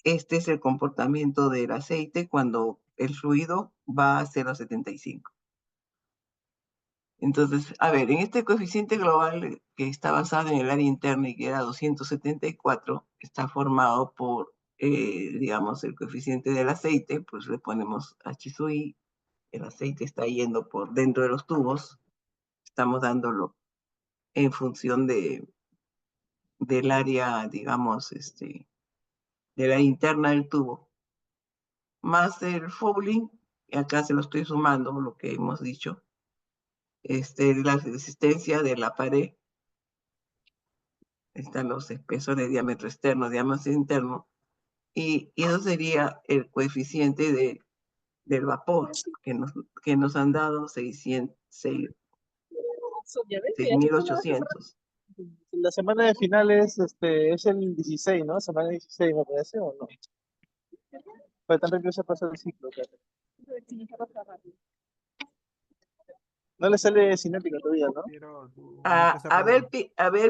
S1: este es el comportamiento del aceite cuando el fluido va a 0.75. Entonces, a ver, en este coeficiente global que está basado en el área interna y que era 274, está formado por, digamos, el coeficiente del aceite, pues le ponemos H sub I, el aceite está yendo por dentro de los tubos, estamos dándolo en función del área, digamos, de la área interna del tubo, más el fouling, acá se lo estoy sumando, lo que hemos dicho, la resistencia de la pared, están los espesores de diámetro externo, diámetro interno, y eso sería el coeficiente del vapor, que nos han dado 6.800.
S5: La semana de finales es el 16, ¿no? Semana 16, me parece, ¿o no? Pero tan rápido se pasa el ciclo, claro. No le sale cinético todavía, ¿no?
S1: A ver,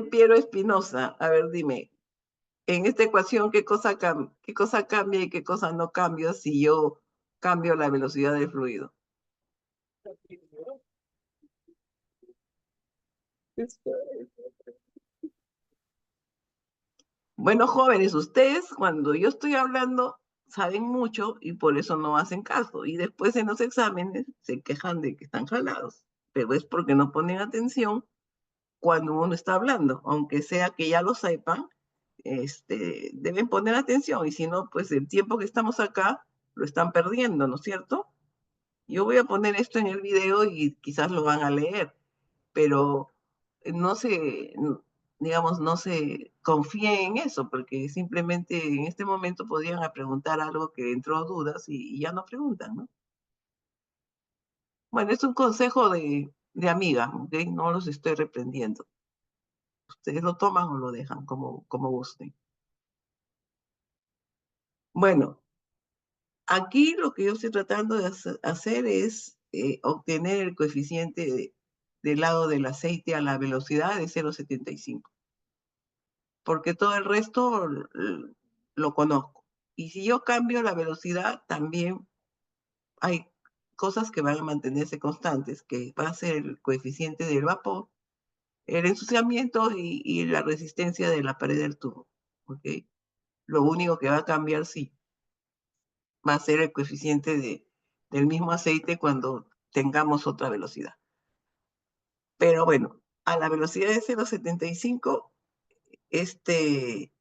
S1: Piero Espinosa, a ver, dime, en esta ecuación, ¿qué cosa cambia y qué cosa no cambia si yo cambio la velocidad del fluido? Bueno, jóvenes, ustedes cuando yo estoy hablando saben mucho y por eso no hacen caso. Y después en los exámenes se quejan de que están jalados. Pero es porque no ponen atención cuando uno está hablando. Aunque sea que ya lo sepan, deben poner atención. Y si no, pues el tiempo que estamos acá lo están perdiendo, ¿no es cierto? Yo voy a poner esto en el video y quizás lo van a leer, pero no se, digamos, no se confíe en eso, porque simplemente en este momento podrían preguntar algo que entró dudas y ya no preguntan, ¿no? Bueno, es un consejo de amiga, ¿ok? No los estoy reprendiendo. Ustedes lo toman o lo dejan, como gusten. Bueno, Aquí lo que yo estoy tratando de hacer es obtener el coeficiente del lado del aceite a la velocidad de 0,75. Porque todo el resto lo conozco. Y si yo cambio la velocidad, también hay cosas que van a mantenerse constantes, que va a ser el coeficiente del vapor, el ensuciamiento y la resistencia de la pared del tubo. ¿Okay? Lo único que va a cambiar, sí, va a ser el coeficiente del mismo aceite cuando tengamos otra velocidad. Pero bueno, a la velocidad de 0,75, este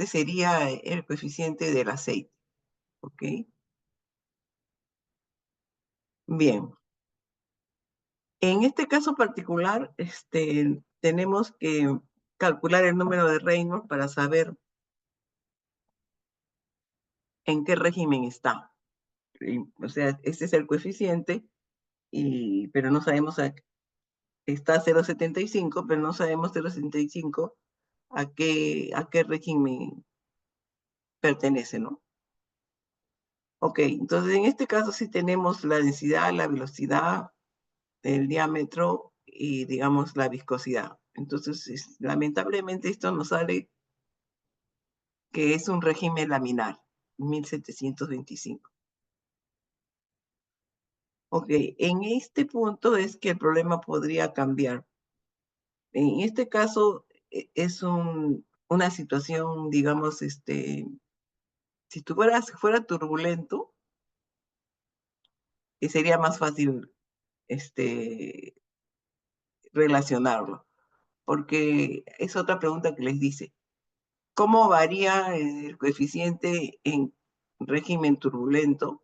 S1: sería el coeficiente del aceite. ¿Ok? Bien. En este caso particular, tenemos que calcular el número de Reynolds para saber en qué régimen está. O sea, este es el coeficiente, pero no sabemos, está 0,75, pero no sabemos 0,75 a qué régimen pertenece, ¿no? Ok, entonces en este caso sí tenemos la densidad, la velocidad, el diámetro y, digamos, la viscosidad. Entonces, lamentablemente esto nos sale que es un régimen laminar, 1725. Ok, en este punto es que el problema podría cambiar. En este caso es una situación, digamos, si fuera turbulento, sería más fácil relacionarlo, porque es otra pregunta que les dice, ¿cómo varía el coeficiente en régimen turbulento?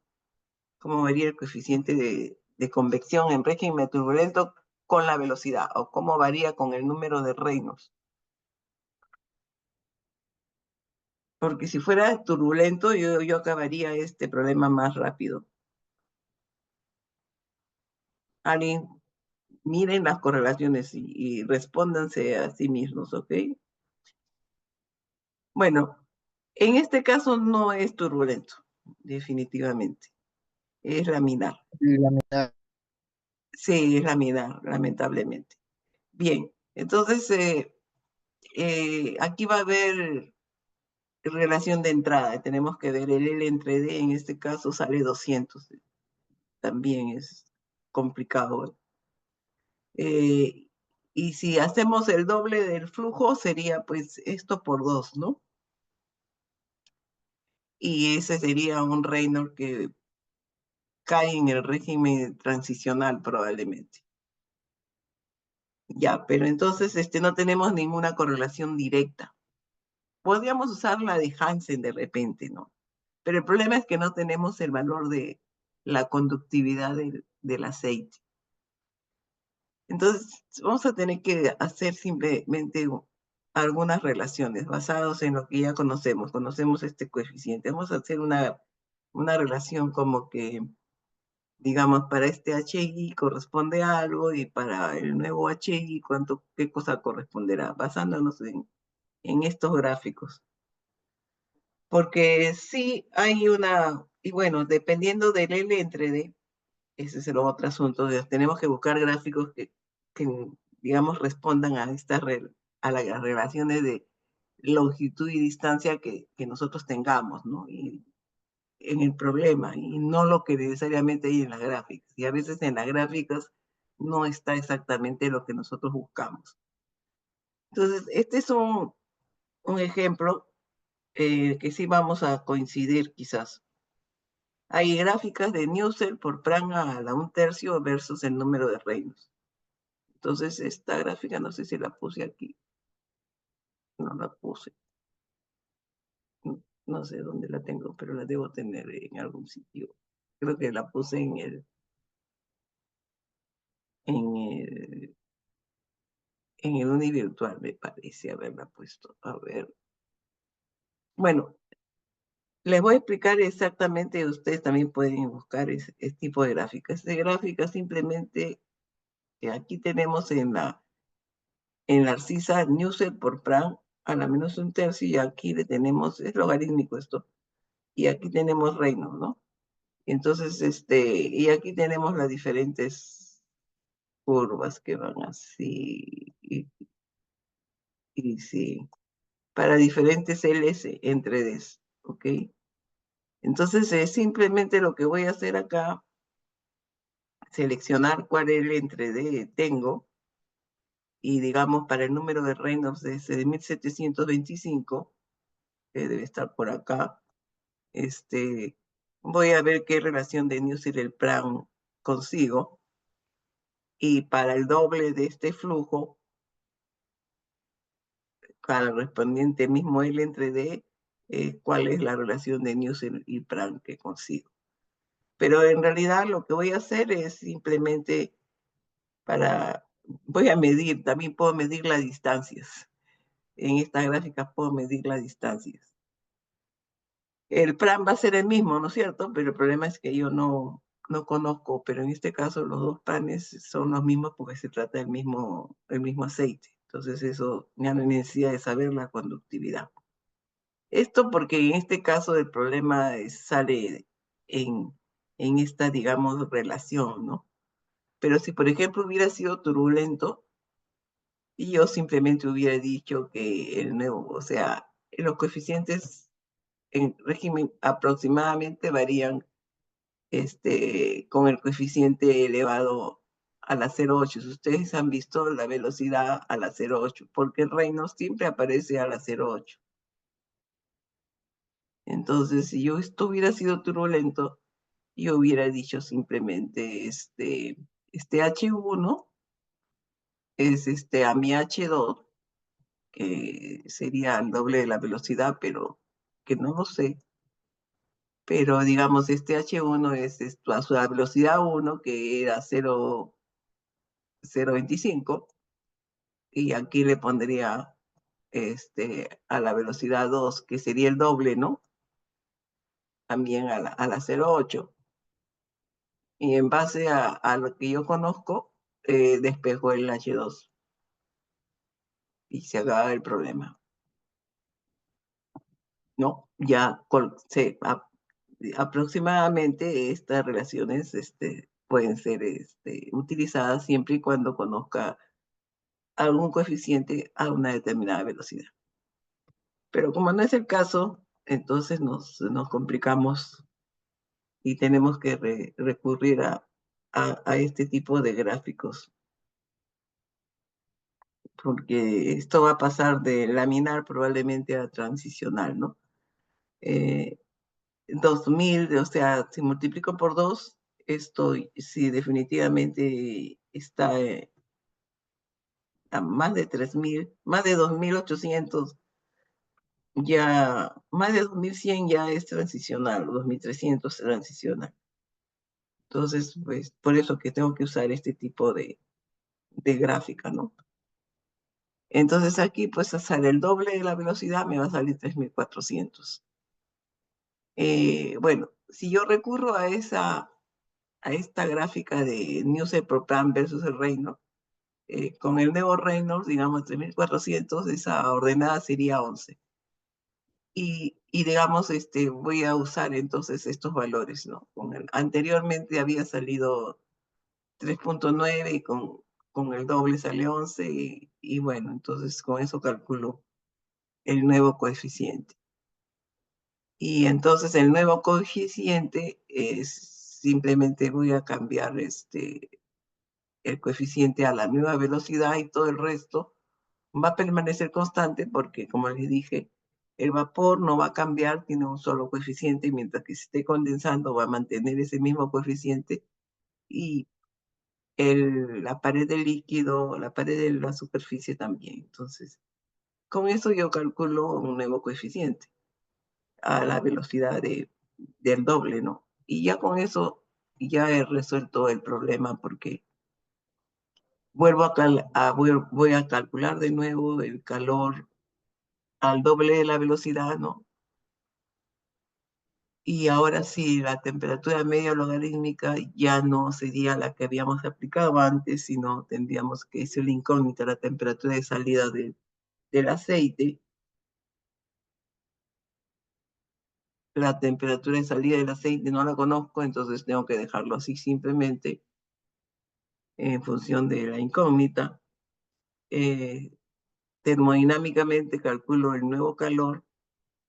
S1: ¿Cómo varía el coeficiente de convección en régimen turbulento con la velocidad? ¿O cómo varía con el número de Reynolds? Porque si fuera turbulento, yo acabaría este problema más rápido. Alguien, miren las correlaciones y respóndanse a sí mismos, ¿ok? Bueno, en este caso no es turbulento, definitivamente. Es laminar.
S6: Laminar.
S1: Sí, es laminar, lamentablemente. Bien, entonces aquí va a haber relación de entrada. Tenemos que ver el L entre D, en este caso sale 200. También es complicado. Y si hacemos el doble del flujo, sería pues esto por 2, ¿no? Y ese sería un Reynolds que cae en el régimen transicional probablemente. Ya, pero entonces no tenemos ninguna correlación directa. Podríamos usar la de Hansen de repente, ¿no? Pero el problema es que no tenemos el valor de la conductividad del aceite. Entonces, vamos a tener que hacer simplemente algunas relaciones basadas en lo que ya conocemos. Conocemos este coeficiente. Vamos a hacer una relación como que, digamos, para este HI corresponde a algo y para el nuevo HI, qué cosa corresponderá, basándonos en estos gráficos. Porque sí hay y bueno, dependiendo del L entre D, ese es el otro asunto, tenemos que buscar gráficos que digamos, respondan a las relaciones de longitud y distancia que nosotros tengamos, ¿no? Y en el problema, y no lo que necesariamente hay en las gráficas. Y a veces en las gráficas no está exactamente lo que nosotros buscamos. Entonces, este es un ejemplo que sí vamos a coincidir quizás. Hay gráficas de Nusselt por Prang a la 1/3 versus el número de Reynolds. Entonces, esta gráfica no sé si la puse aquí. No la puse. No sé dónde la tengo, pero la debo tener en algún sitio. Creo que la puse en el univirtual, me parece haberla puesto. A ver. Bueno, les voy a explicar exactamente, ustedes también pueden buscar ese tipo de gráficas. Esta gráfica simplemente, aquí tenemos en la narcisa Nusselt por Prang a la -1/3, y aquí le tenemos, es logarítmico esto, y aquí tenemos Reynolds, ¿no? Entonces, y aquí tenemos las diferentes curvas que van así, y sí, para diferentes LS entre Ds, ¿ok? Entonces, simplemente lo que voy a hacer acá, seleccionar cuál L entre D tengo, y digamos, para el número de Reynolds de 1725, que debe estar por acá, voy a ver qué relación de Newsirel-Brown consigo, y para el doble de este flujo, para el correspondiente mismo L entre D, cuál es la relación de Newsirel y Brown que consigo. Pero en realidad lo que voy a hacer es simplemente voy a medir, también puedo medir las distancias. En esta gráfica puedo medir las distancias. El plan va a ser el mismo, ¿no es cierto? Pero el problema es que yo no conozco, pero en este caso los dos panes son los mismos porque se trata del mismo aceite. Entonces eso ya no hay necesidad de saber la conductividad. Esto porque en este caso el problema sale en esta, digamos, relación, ¿no? Pero si, por ejemplo, hubiera sido turbulento, y yo simplemente hubiera dicho que el nuevo, o sea, los coeficientes en régimen aproximadamente varían con el coeficiente elevado a la 0,8. Si ustedes han visto la velocidad a la 0,8, porque el Reynolds siempre aparece a la 0,8. Entonces, si esto hubiera sido turbulento, yo hubiera dicho simplemente este H1 es a mi H2, que sería el doble de la velocidad, pero que no lo sé. Pero digamos, este H1 es a su velocidad 1, que era 0,25, y aquí le pondría a la velocidad 2, que sería el doble, ¿no? También a la 0,8. Y en base a lo que yo conozco, despejo el H2 y se acaba el problema, ¿no? Ya aproximadamente estas relaciones pueden ser utilizadas siempre y cuando conozca algún coeficiente a una determinada velocidad. Pero como no es el caso, entonces nos complicamos y tenemos que recurrir a este tipo de gráficos, porque esto va a pasar de laminar probablemente a transicional, ¿no? 2000, o sea, si multiplico por 2, esto sí definitivamente está a más de 3000, más de 2800, ya más de 2100 ya es transicional, 2300 transicional. Entonces, pues, por eso que tengo que usar este tipo de gráfica, ¿no? Entonces aquí, pues, sale el doble de la velocidad, me va a salir 3400. Bueno, si yo recurro a esta gráfica de Newsirel-Brown versus el Reynolds, con el nuevo Reynolds, digamos, 3400, esa ordenada sería 11. Y digamos, voy a usar entonces estos valores, ¿no? Anteriormente había salido 3,9 y con el doble sale 11, y bueno, entonces con eso calculo el nuevo coeficiente. Y entonces el nuevo coeficiente es simplemente voy a cambiar el coeficiente a la nueva velocidad, y todo el resto va a permanecer constante porque, como les dije, el vapor no va a cambiar, tiene un solo coeficiente, mientras que se esté condensando va a mantener ese mismo coeficiente, y la pared del líquido, la pared de la superficie también. Entonces, con eso yo calculo un nuevo coeficiente a la velocidad del doble, ¿no? Y ya con eso ya he resuelto el problema, porque voy a calcular de nuevo el calor al doble de la velocidad, ¿no? Y ahora sí, la temperatura media logarítmica ya no sería la que habíamos aplicado antes, sino tendríamos que ser la incógnita, la temperatura de salida del aceite. La temperatura de salida del aceite no la conozco, entonces tengo que dejarlo así simplemente en función de la incógnita. Termodinámicamente calculo el nuevo calor,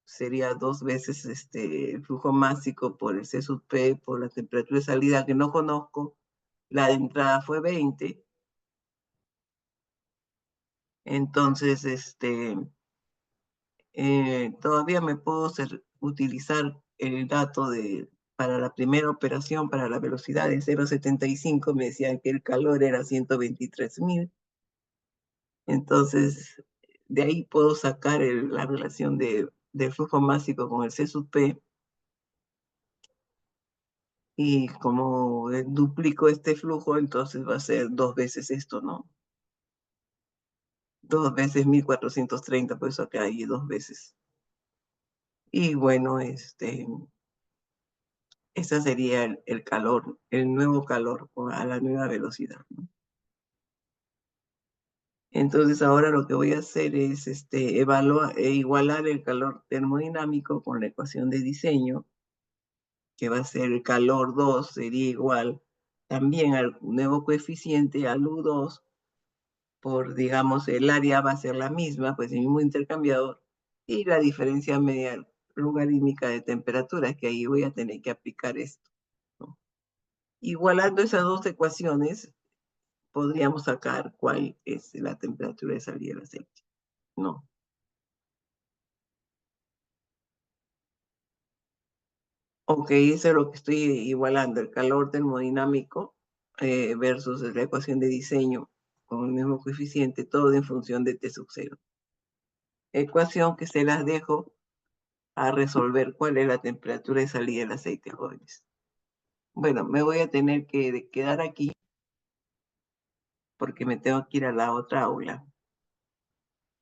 S1: sería 2 veces el flujo másico por el C sub P, por la temperatura de salida que no conozco. La de entrada fue 20. Entonces, todavía me puedo utilizar el dato para la primera operación, para la velocidad de 0,75, me decían que el calor era 123.000. Entonces, de ahí puedo sacar la relación del flujo másico con el C sub P. Y como duplico este flujo, entonces va a ser 2 veces esto, ¿no? 2 veces 1430, por eso acá hay 2 veces. Y bueno, ese sería el calor, el nuevo calor a la nueva velocidad, ¿no? Entonces ahora lo que voy a hacer es evaluar e igualar el calor termodinámico con la ecuación de diseño, que va a ser el calor 2, sería igual también al nuevo coeficiente, al U2, por, digamos, el área va a ser la misma, pues el mismo intercambiador, y la diferencia media logarítmica de temperatura, que ahí voy a tener que aplicar esto, ¿no? Igualando esas dos ecuaciones, podríamos sacar cuál es la temperatura de salida del aceite, ¿no? Ok, eso es lo que estoy igualando, el calor termodinámico versus la ecuación de diseño con el mismo coeficiente, todo en función de T sub 0. Ecuación que se las dejo a resolver cuál es la temperatura de salida del aceite, jóvenes. Bueno, me voy a tener que quedar aquí porque me tengo que ir a la otra aula.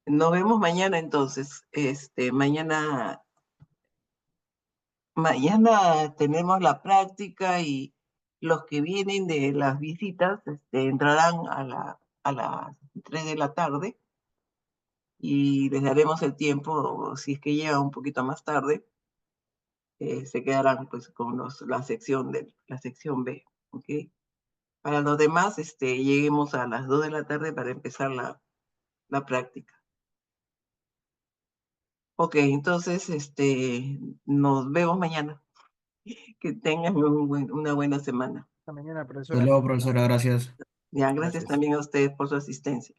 S1: Nos vemos mañana entonces. Mañana tenemos la práctica y los que vienen de las visitas entrarán a las 3 de la tarde y les daremos el tiempo, si es que llega un poquito más tarde, se quedarán pues con la sección B, ¿ok? Para los demás, lleguemos a las 2 de la tarde para empezar la práctica. Ok, entonces, nos vemos mañana. Que tengan una buena semana.
S5: Hasta mañana,
S2: Hasta
S5: profesora.
S2: luego, profesora, gracias.
S1: Ya, gracias
S5: Gracias.
S1: también a ustedes por su asistencia.